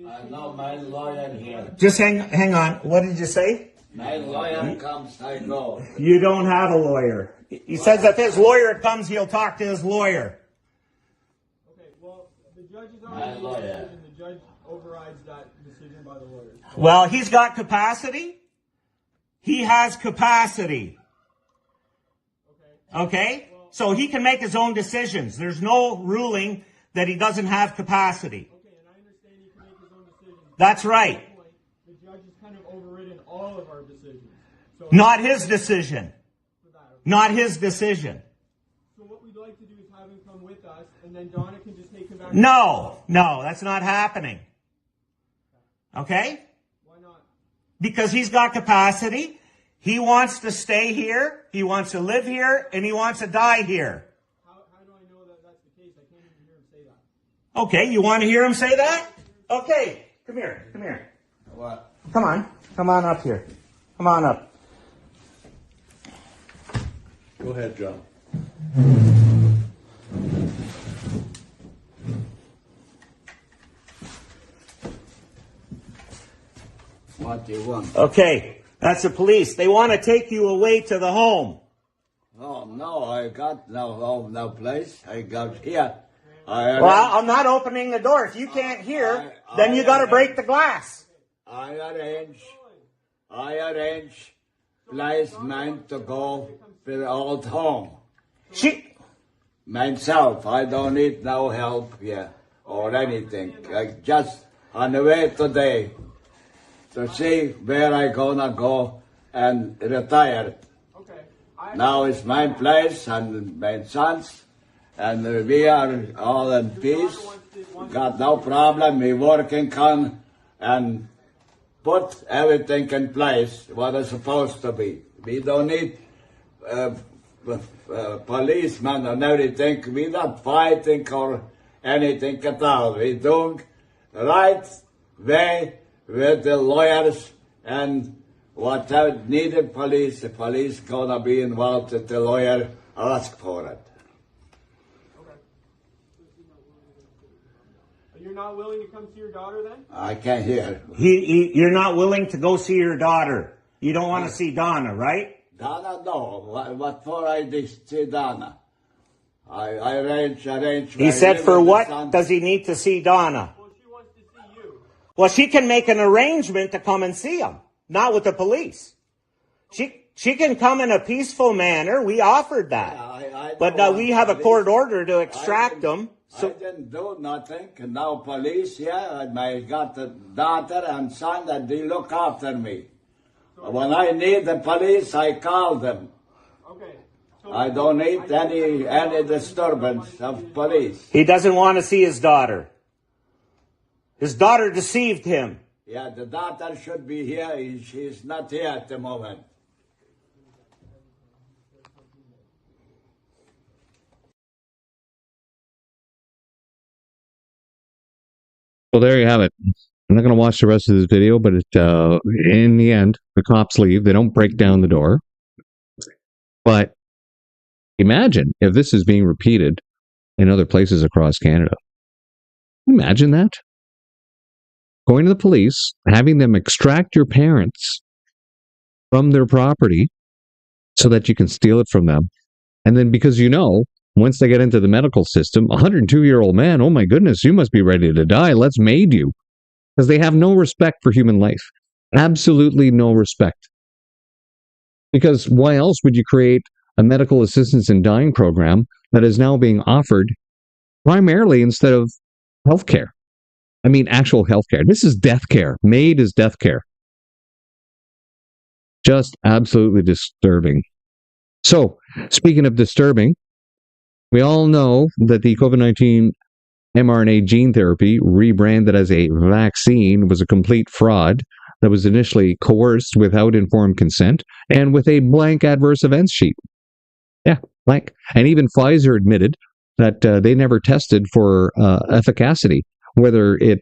Speaker 13: I know my lawyer here.
Speaker 12: Just hang on. What did you say?
Speaker 13: My lawyer comes, I go.
Speaker 12: You don't have a lawyer. He says if his lawyer comes, he'll talk to his lawyer.
Speaker 14: Okay, well, the judge is already made a decision. The judge overrides that decision by the lawyer.
Speaker 12: Well, he's got capacity. He has capacity. Okay? So he can make his own decisions. There's no ruling that he doesn't have capacity.
Speaker 14: Okay, and I understand he can make his own decisions.
Speaker 12: That's right.
Speaker 14: The judge has kind of overridden all of our decisions. So
Speaker 12: Not his decision. Not his decision.
Speaker 14: So what we'd like to do is have him come with us, and then Donna can just take him back.
Speaker 12: No, that's not happening. Okay?
Speaker 14: Why not?
Speaker 12: Because he's got capacity. He wants to stay here. He wants to live here, and he wants to die here.
Speaker 14: How do I know that that's the case? I can't even hear him say that.
Speaker 12: Okay, you want to hear him say that? Okay, come here.
Speaker 13: What?
Speaker 12: Come on up here. Come on up.
Speaker 13: Go ahead, John. What do you want?
Speaker 12: Okay, that's the police. They want to take you away to the home.
Speaker 13: Oh, no, I got no home, no place. I got here.
Speaker 12: Well, I'm not opening the door. If you can't hear, then you got to break the glass.
Speaker 13: I arrange place mine to go to the old home. Myself, I don't need no help here or anything. I just on the way today to see where I gonna go and retire. Now it's my place and my sons, and we are all in peace. Got no problem. We working on and put everything in place what is supposed to be. We don't need policemen and everything. We're not fighting or anything at all. We're doing right way with the lawyers and whatever needed police, the police gonna be involved if the lawyer ask for it.
Speaker 14: You're not willing to come see your daughter then?
Speaker 13: I can't hear.
Speaker 12: You're not willing to go see your daughter. You don't want to see Donna, right?
Speaker 13: Donna, no. What for I see Donna? I arrange.
Speaker 12: He said for what does he need to see Donna?
Speaker 14: Well, she wants to see you.
Speaker 12: Well, she can make an arrangement to come and see him, not with the police. She can come in a peaceful manner. We offered that. But we have a court order to extract them.
Speaker 13: So I didn't do nothing. And now police here, and I got a daughter and son that they look after me. When I need the police, I call them.
Speaker 14: Okay.
Speaker 13: I don't need any disturbance of police.
Speaker 12: He doesn't want to see his daughter. His daughter deceived him.
Speaker 13: Yeah, the daughter should be here. She's not here at the moment.
Speaker 1: Well, there you have it. I'm not going to watch the rest of this video, but in the end, the cops leave. They don't break down the door. But imagine if this is being repeated in other places across Canada. Imagine that. Going to the police, having them extract your parents from their property so that you can steal it from them. And then because once they get into the medical system, a 102-year-old man, oh my goodness, you must be ready to die. Let's maid you. Because they have no respect for human life. Absolutely no respect. Because why else would you create a medical assistance in dying program that is now being offered primarily instead of healthcare? I mean, actual healthcare. This is death care. MAID is death care. Just absolutely disturbing. So, speaking of disturbing, we all know that the COVID-19 mRNA gene therapy, rebranded as a vaccine, was a complete fraud that was initially coerced without informed consent and with a blank adverse events sheet. Yeah, blank. And even Pfizer admitted that they never tested for efficacy, whether it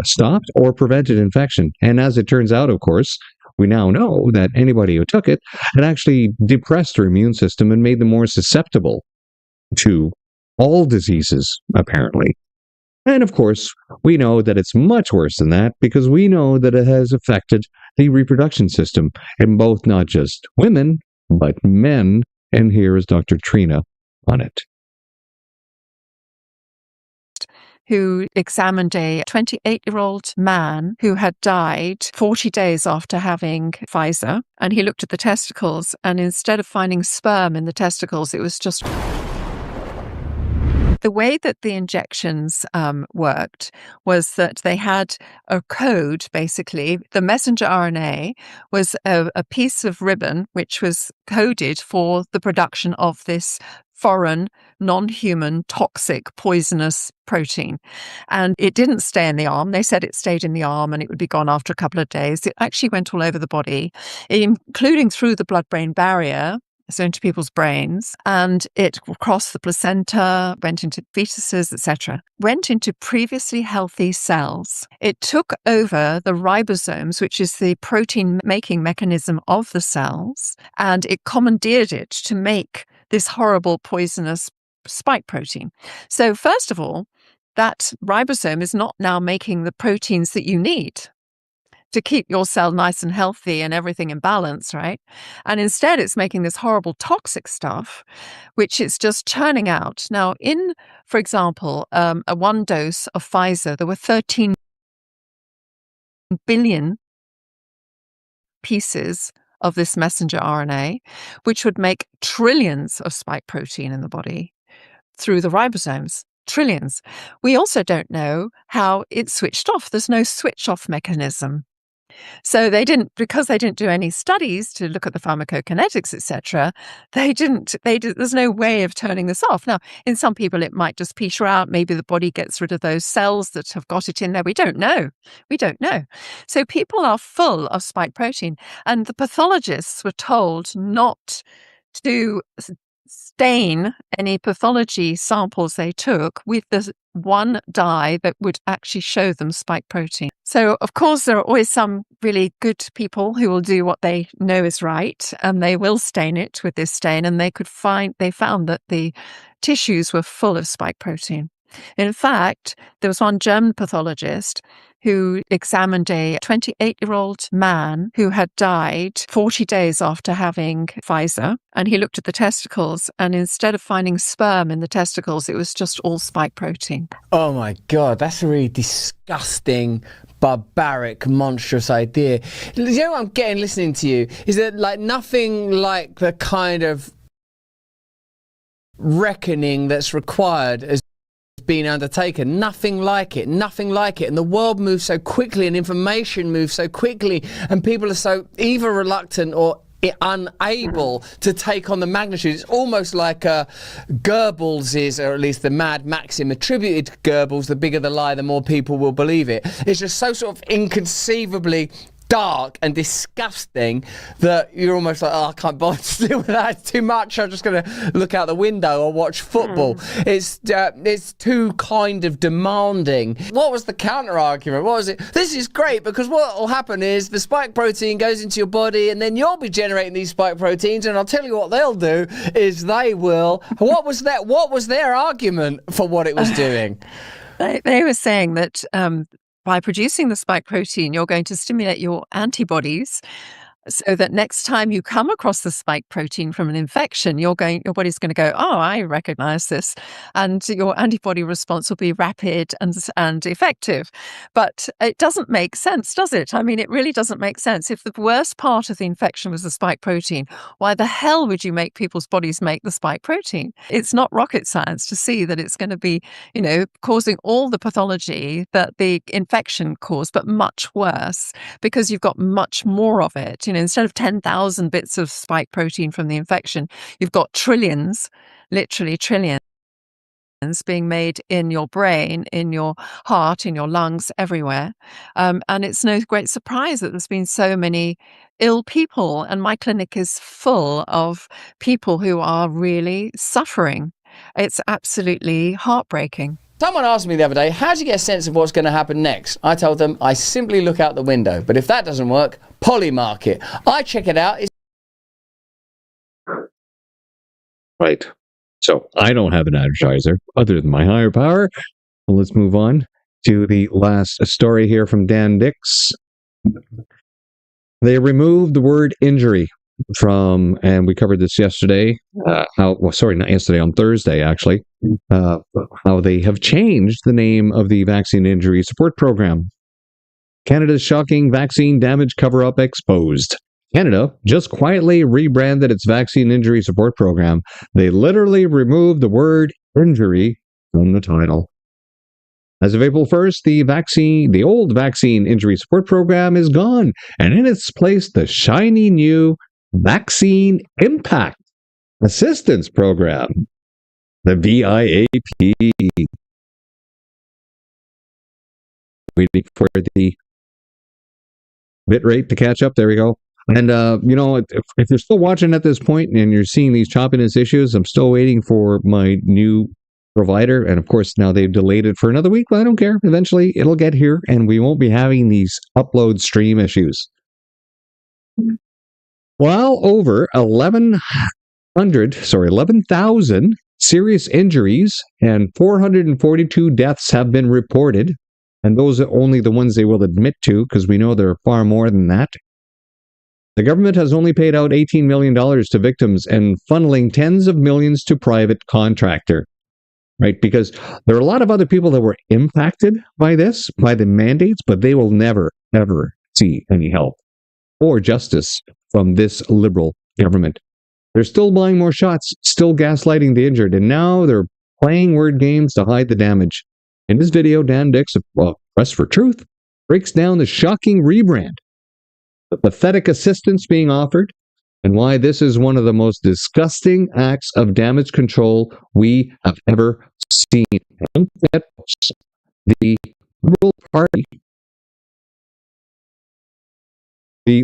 Speaker 1: stopped or prevented infection. And as it turns out, of course, we now know that anybody who took it actually depressed their immune system and made them more susceptible to all diseases, apparently. And of course, we know that it's much worse than that because we know that it has affected the reproduction system in both not just women, but men. And here is Dr. Trina on it.
Speaker 15: Who examined a 28-year-old man who had died 40 days after having Pfizer. And he looked at the testicles, and instead of finding sperm in the testicles, it was just... The way that the injections worked was that they had a code, basically. The messenger RNA was a piece of ribbon which was coded for the production of this foreign, non-human, toxic, poisonous protein. And it didn't stay in the arm. They said it stayed in the arm and it would be gone after a couple of days. It actually went all over the body, including through the blood-brain barrier, so into people's brains, and it crossed the placenta, went into fetuses, etc., went into previously healthy cells. It took over the ribosomes, which is the protein-making mechanism of the cells, and it commandeered it to make this horrible poisonous spike protein. So first of all, that ribosome is not now making the proteins that you need to keep your cell nice and healthy and everything in balance, right? And instead it's making this horrible toxic stuff, which it's just churning out. Now, in, for example, a one dose of Pfizer, there were 13 billion pieces of this messenger RNA, which would make trillions of spike protein in the body through the ribosomes. Trillions. We also don't know how it switched off. There's no switch off mechanism. So because they didn't do any studies to look at the pharmacokinetics, etc., there's no way of turning this off. Now, in some people, it might just peter out. Maybe the body gets rid of those cells that have got it in there. We don't know. So people are full of spike protein, and the pathologists were told not to stain any pathology samples they took with the one dye that would actually show them spike protein. So, of course, there are always some really good people who will do what they know is right, and they will stain it with this stain, and they found that the tissues were full of spike protein. In fact, there was one German pathologist who examined a 28-year-old man who had died 40 days after having Pfizer. And he looked at the testicles, and instead of finding sperm in the testicles, it was just all spike protein.
Speaker 16: Oh my God, that's a really disgusting, barbaric, monstrous idea. You know what I'm getting listening to you? Is that like nothing like the kind of reckoning that's required as been undertaken. Nothing like it. And the world moves so quickly, and information moves so quickly, and people are so either reluctant or unable to take on the magnitude. It's almost like Goebbels is, or at least the mad maxim attributed to Goebbels, the bigger the lie, the more people will believe it. It's just so sort of inconceivably dark and disgusting that you're almost like, oh, I can't bother to deal with that. It's too much. I'm just going to look out the window or watch football. It's too kind of demanding. What was the counter argument? What was it? This is great because what will happen is the spike protein goes into your body, and then you'll be generating these spike proteins, and I'll tell you what they'll do is they will. What was their argument for what it was doing?
Speaker 15: They were saying that by producing the spike protein, you're going to stimulate your antibodies so that next time you come across the spike protein from an infection, your body's going to go, oh, I recognize this. And your antibody response will be rapid and effective. But it doesn't make sense, does it? I mean, it really doesn't make sense. If the worst part of the infection was the spike protein, why the hell would you make people's bodies make the spike protein? It's not rocket science to see that it's going to be, causing all the pathology that the infection caused, but much worse because you've got much more of it. Instead of 10,000 bits of spike protein from the infection, you've got trillions, literally trillions. being made in your brain, in your heart, in your lungs, everywhere. And it's no great surprise that there's been so many ill people. And my clinic is full of people who are really suffering. It's absolutely heartbreaking.
Speaker 16: Someone asked me the other day, how do you get a sense of what's going to happen next? I told them, I simply look out the window. But if that doesn't work, Polymarket. I check it out.
Speaker 1: Right. So I don't have an advertiser other than my higher power. Well, let's move on to the last story here from Dan Dix. They removed the word injury from, and we covered this yesterday, not yesterday, on Thursday, actually, how they have changed the name of the Vaccine Injury Support Program. Canada's shocking vaccine damage cover-up exposed. Canada just quietly rebranded its Vaccine Injury Support Program. They literally removed the word injury from the title. As of April 1st, the old Vaccine Injury Support Program is gone, and in its place, the shiny new Vaccine Impact Assistance Program, the VIAP. Waiting for the bit rate to catch up. There we go. And, if you're still watching at this point and you're seeing these choppiness issues, I'm still waiting for my new provider. And of course, now they've delayed it for another week, but I don't care. Eventually, it'll get here and we won't be having these upload stream issues. While over 11,000 serious injuries and 442 deaths have been reported, and those are only the ones they will admit to, because we know there are far more than that. The government has only paid out $18 million to victims and funneling tens of millions to private contractor, right? Because there are a lot of other people that were impacted by this, by the mandates, but they will never, ever see any help or justice from this Liberal government. They're still buying more shots, still gaslighting the injured, and now they're playing word games to hide the damage. In this video, Dan Dix of Press for Truth breaks down the shocking rebrand, the pathetic assistance being offered, and why this is one of the most disgusting acts of damage control we have ever seen. The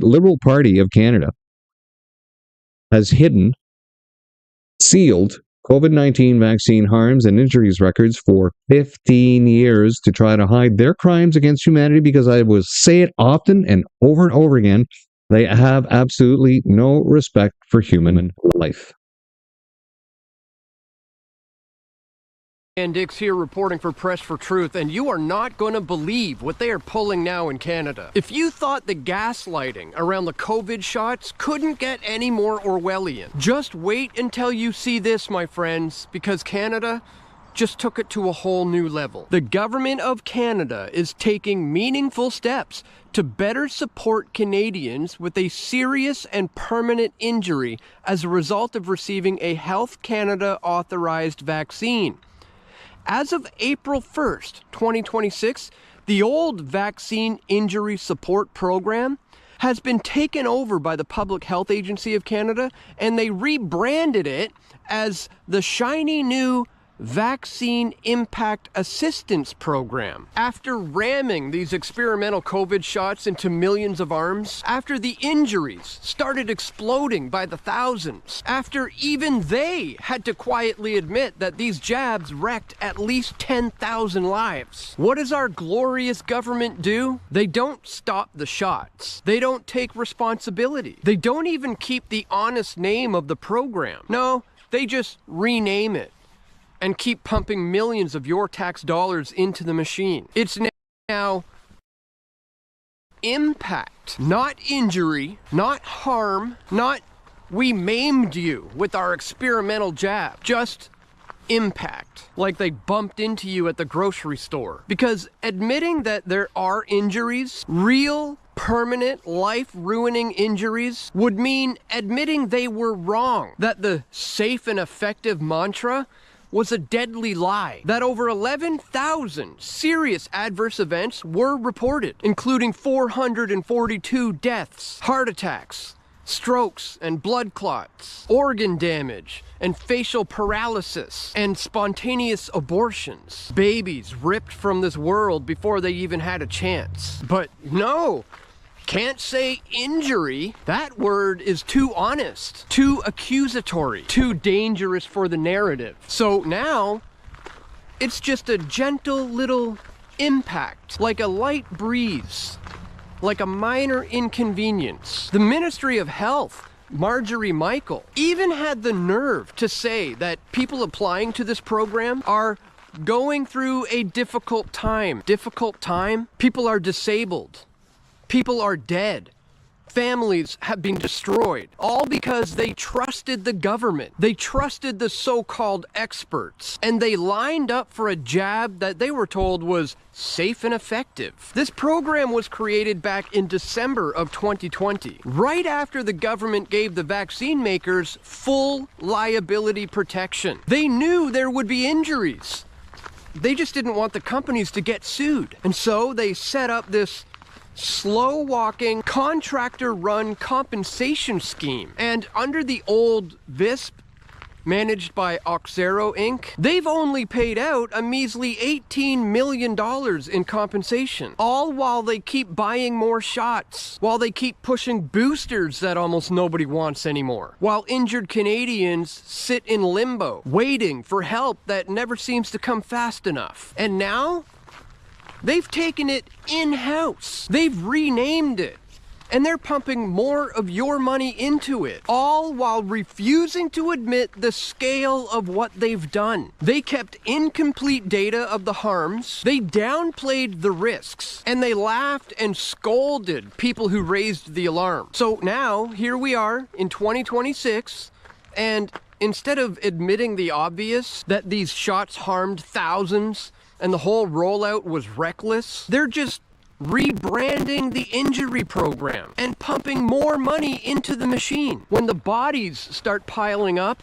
Speaker 1: Liberal Party of Canada has sealed COVID-19 vaccine harms and injuries records for 15 years to try to hide their crimes against humanity, because I will say it often and over again, they have absolutely no respect for human life.
Speaker 17: Dan Dix here reporting for Press for Truth, and you are not going to believe what they are pulling now in Canada. If you thought the gaslighting around the COVID shots couldn't get any more Orwellian, just wait until you see this, my friends, because Canada just took it to a whole new level. The government of Canada is taking meaningful steps to better support Canadians with a serious and permanent injury as a result of receiving a Health Canada authorized vaccine. As of April 1st, 2026, the old Vaccine Injury Support Program has been taken over by the Public Health Agency of Canada, and they rebranded it as the shiny new Vaccine Impact Assistance Program. After ramming these experimental COVID shots into millions of arms, after the injuries started exploding by the thousands, after even they had to quietly admit that these jabs wrecked at least 10,000 lives, what does our glorious government do? They don't stop the shots. They don't take responsibility. They don't even keep the honest name of the program. No, they just rename it and keep pumping millions of your tax dollars into the machine. It's now impact, not injury, not harm, not we maimed you with our experimental jab, just impact, like they bumped into you at the grocery store. Because admitting that there are injuries, real, permanent, life-ruining injuries, would mean admitting they were wrong, that the safe and effective mantra was a deadly lie, that over 11,000 serious adverse events were reported, including 442 deaths, heart attacks, strokes and blood clots, organ damage and facial paralysis, and spontaneous abortions. Babies ripped from this world before they even had a chance. But no, can't say injury. That word is too honest, too accusatory, too dangerous for the narrative. So now, it's just a gentle little impact, like a light breeze, like a minor inconvenience. The Ministry of Health, Marjorie Michael, even had the nerve to say that people applying to this program are going through a difficult time. Difficult time? People are disabled. People are dead. Families have been destroyed, all because they trusted the government. They trusted the so-called experts, and they lined up for a jab that they were told was safe and effective. This program was created back in December of 2020, right after the government gave the vaccine makers full liability protection. They knew there would be injuries. They just didn't want the companies to get sued. And so they set up this slow-walking, contractor-run compensation scheme. And under the old VISP, managed by Oxero Inc., they've only paid out a measly $18 million in compensation, all while they keep buying more shots, while they keep pushing boosters that almost nobody wants anymore, while injured Canadians sit in limbo, waiting for help that never seems to come fast enough. And now, they've taken it in-house. They've renamed it. And they're pumping more of your money into it, all while refusing to admit the scale of what they've done. They kept incomplete data of the harms, they downplayed the risks, and they laughed and scolded people who raised the alarm. So now, here we are in 2026, and instead of admitting the obvious, that these shots harmed thousands, and the whole rollout was reckless, they're just rebranding the injury program and pumping more money into the machine. When the bodies start piling up,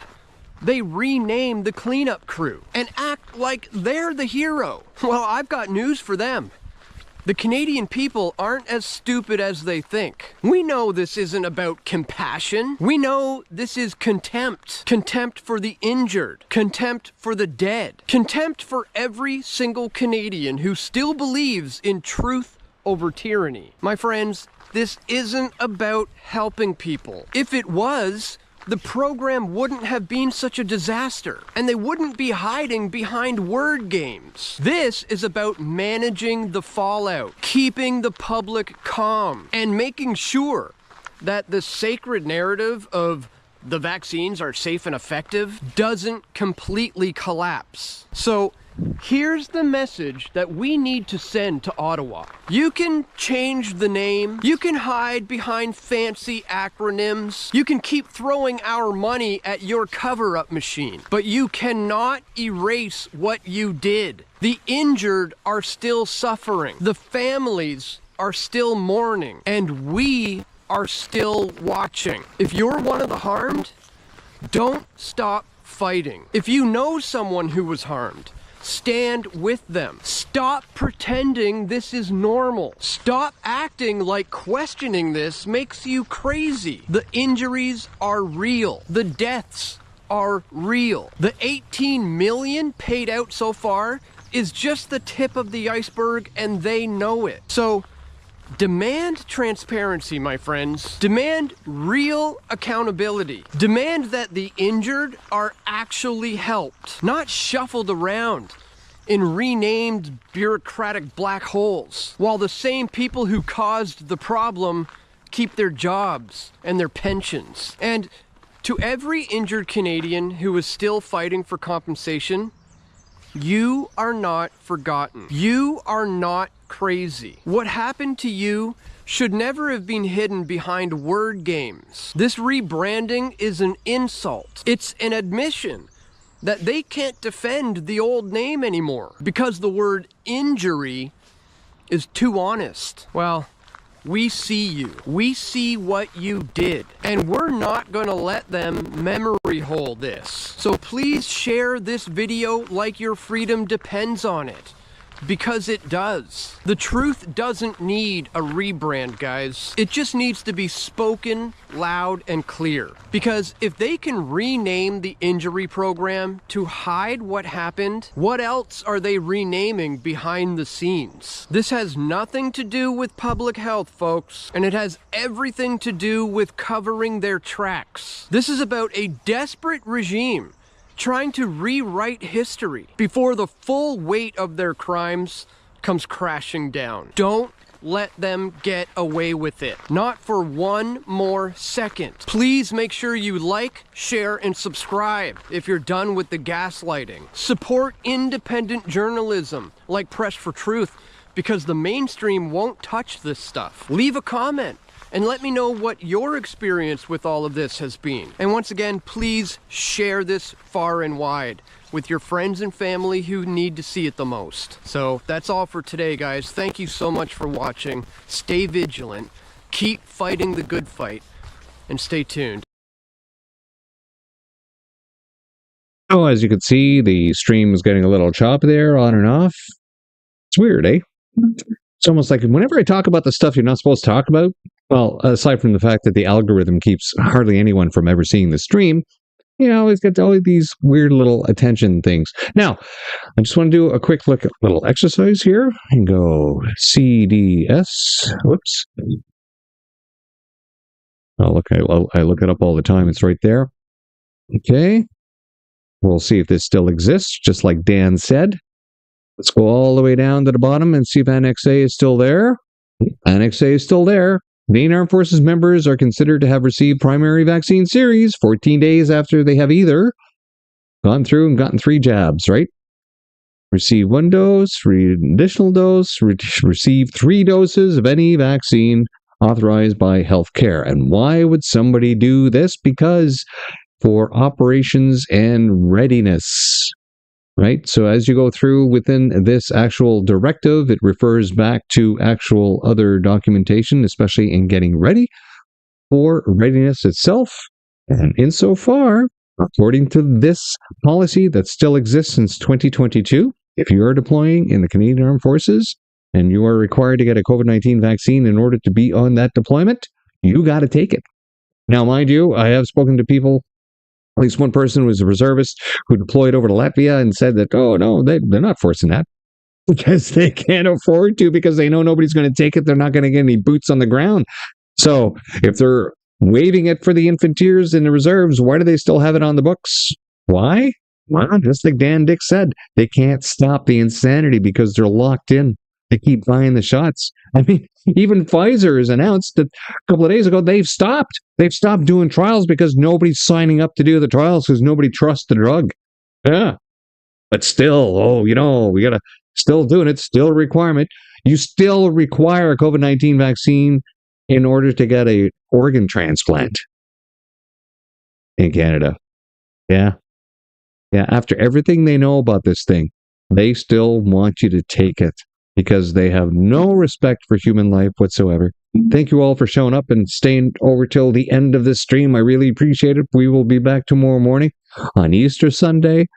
Speaker 17: they rename the cleanup crew and act like they're the hero. Well, I've got news for them. The Canadian people aren't as stupid as they think. We know this isn't about compassion. We know this is contempt. Contempt for the injured. Contempt for the dead. Contempt for every single Canadian who still believes in truth over tyranny. My friends, this isn't about helping people. If it was, the program wouldn't have been such a disaster, and they wouldn't be hiding behind word games. This is about managing the fallout, keeping the public calm, and making sure that the sacred narrative of the vaccines are safe and effective doesn't completely collapse. So here's the message that we need to send to Ottawa. You can change the name, you can hide behind fancy acronyms, you can keep throwing our money at your cover-up machine, but you cannot erase what you did. The injured are still suffering, the families are still mourning, and we are still watching. If you're one of the harmed, don't stop fighting. If you know someone who was harmed, stand with them. Stop pretending this is normal. Stop acting like questioning this makes you crazy. The injuries are real. The deaths are real. The 18 million paid out so far is just the tip of the iceberg, and they know it. So demand transparency, my friends. Demand real accountability. Demand that the injured are actually helped, not shuffled around in renamed bureaucratic black holes, while the same people who caused the problem keep their jobs and their pensions. And to every injured Canadian who is still fighting for compensation, you are not forgotten. You are not crazy. What happened to you should never have been hidden behind word games. This rebranding is an insult. It's an admission that they can't defend the old name anymore because the word injury is too honest. Well, we see you. We see what you did. And we're not gonna let them memory hole this. So please share this video like your freedom depends on it. Because it does. The truth doesn't need a rebrand, guys. It just needs to be spoken loud and clear. Because if they can rename the injury program to hide what happened, what else are they renaming behind the scenes? This has nothing to do with public health, folks, and it has everything to do with covering their tracks. This is about a desperate regime trying to rewrite history before the full weight of their crimes comes crashing down. Don't let them get away with it. Not for one more second. Please make sure you like, share, and subscribe if you're done with the gaslighting. Support independent journalism like Press for Truth, because the mainstream won't touch this stuff. Leave a comment and let me know what your experience with all of this has been. And once again, please share this far and wide with your friends and family who need to see it the most. So that's all for today, guys. Thank you so much for watching. Stay vigilant, keep fighting the good fight, and stay tuned.
Speaker 1: Oh, as you can see, the stream is getting a little choppy there, on and off. It's weird, eh? It's almost like whenever I talk about the stuff you're not supposed to talk about, well, aside from the fact that the algorithm keeps hardly anyone from ever seeing the stream, you know, it's got all these weird little attention things. Now, I just want to do a quick little exercise here and go CDS. Whoops. Oh, look, I look it up all the time. It's right there. Okay. We'll see if this still exists, just like Dan said. Let's go all the way down to the bottom and see if Annex A is still there. Annex A is still there. Canadian Armed Forces members are considered to have received primary vaccine series 14 days after they have either gone through and gotten 3 jabs, right? Receive 1 dose, additional dose, receive 3 doses of any vaccine authorized by healthcare. And why would somebody do this? Because for operations and readiness. Right? So as you go through within this actual directive, it refers back to actual other documentation, especially in getting ready for readiness itself. And insofar, according to this policy that still exists since 2022, if you are deploying in the Canadian Armed Forces and you are required to get a COVID-19 vaccine in order to be on that deployment, you got to take it. Now, mind you, I have spoken to people. At least one person was a reservist who deployed over to Latvia and said that, oh, no, they're not forcing that because they can't afford to, because they know nobody's going to take it. They're not going to get any boots on the ground. So if they're waiving it for the infanteers and the reserves, why do they still have it on the books? Why? Well, just like Dan Dick said, they can't stop the insanity because they're locked in. They keep buying the shots. I mean, even Pfizer has announced that a couple of days ago they've stopped. They've stopped doing trials because nobody's signing up to do the trials because nobody trusts the drug. Yeah. But still, we got to still doing it. Still a requirement. You still require a COVID-19 vaccine in order to get an organ transplant in Canada. Yeah. Yeah. After everything they know about this thing, they still want you to take it, because they have no respect for human life whatsoever. Thank you all for showing up and staying over till the end of this stream. I really appreciate it. We will be back tomorrow morning on Easter Sunday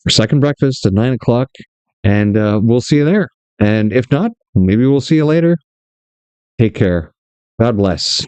Speaker 1: for second breakfast at 9 o'clock, and we'll see you there. And if not, maybe we'll see you later. Take care. God bless.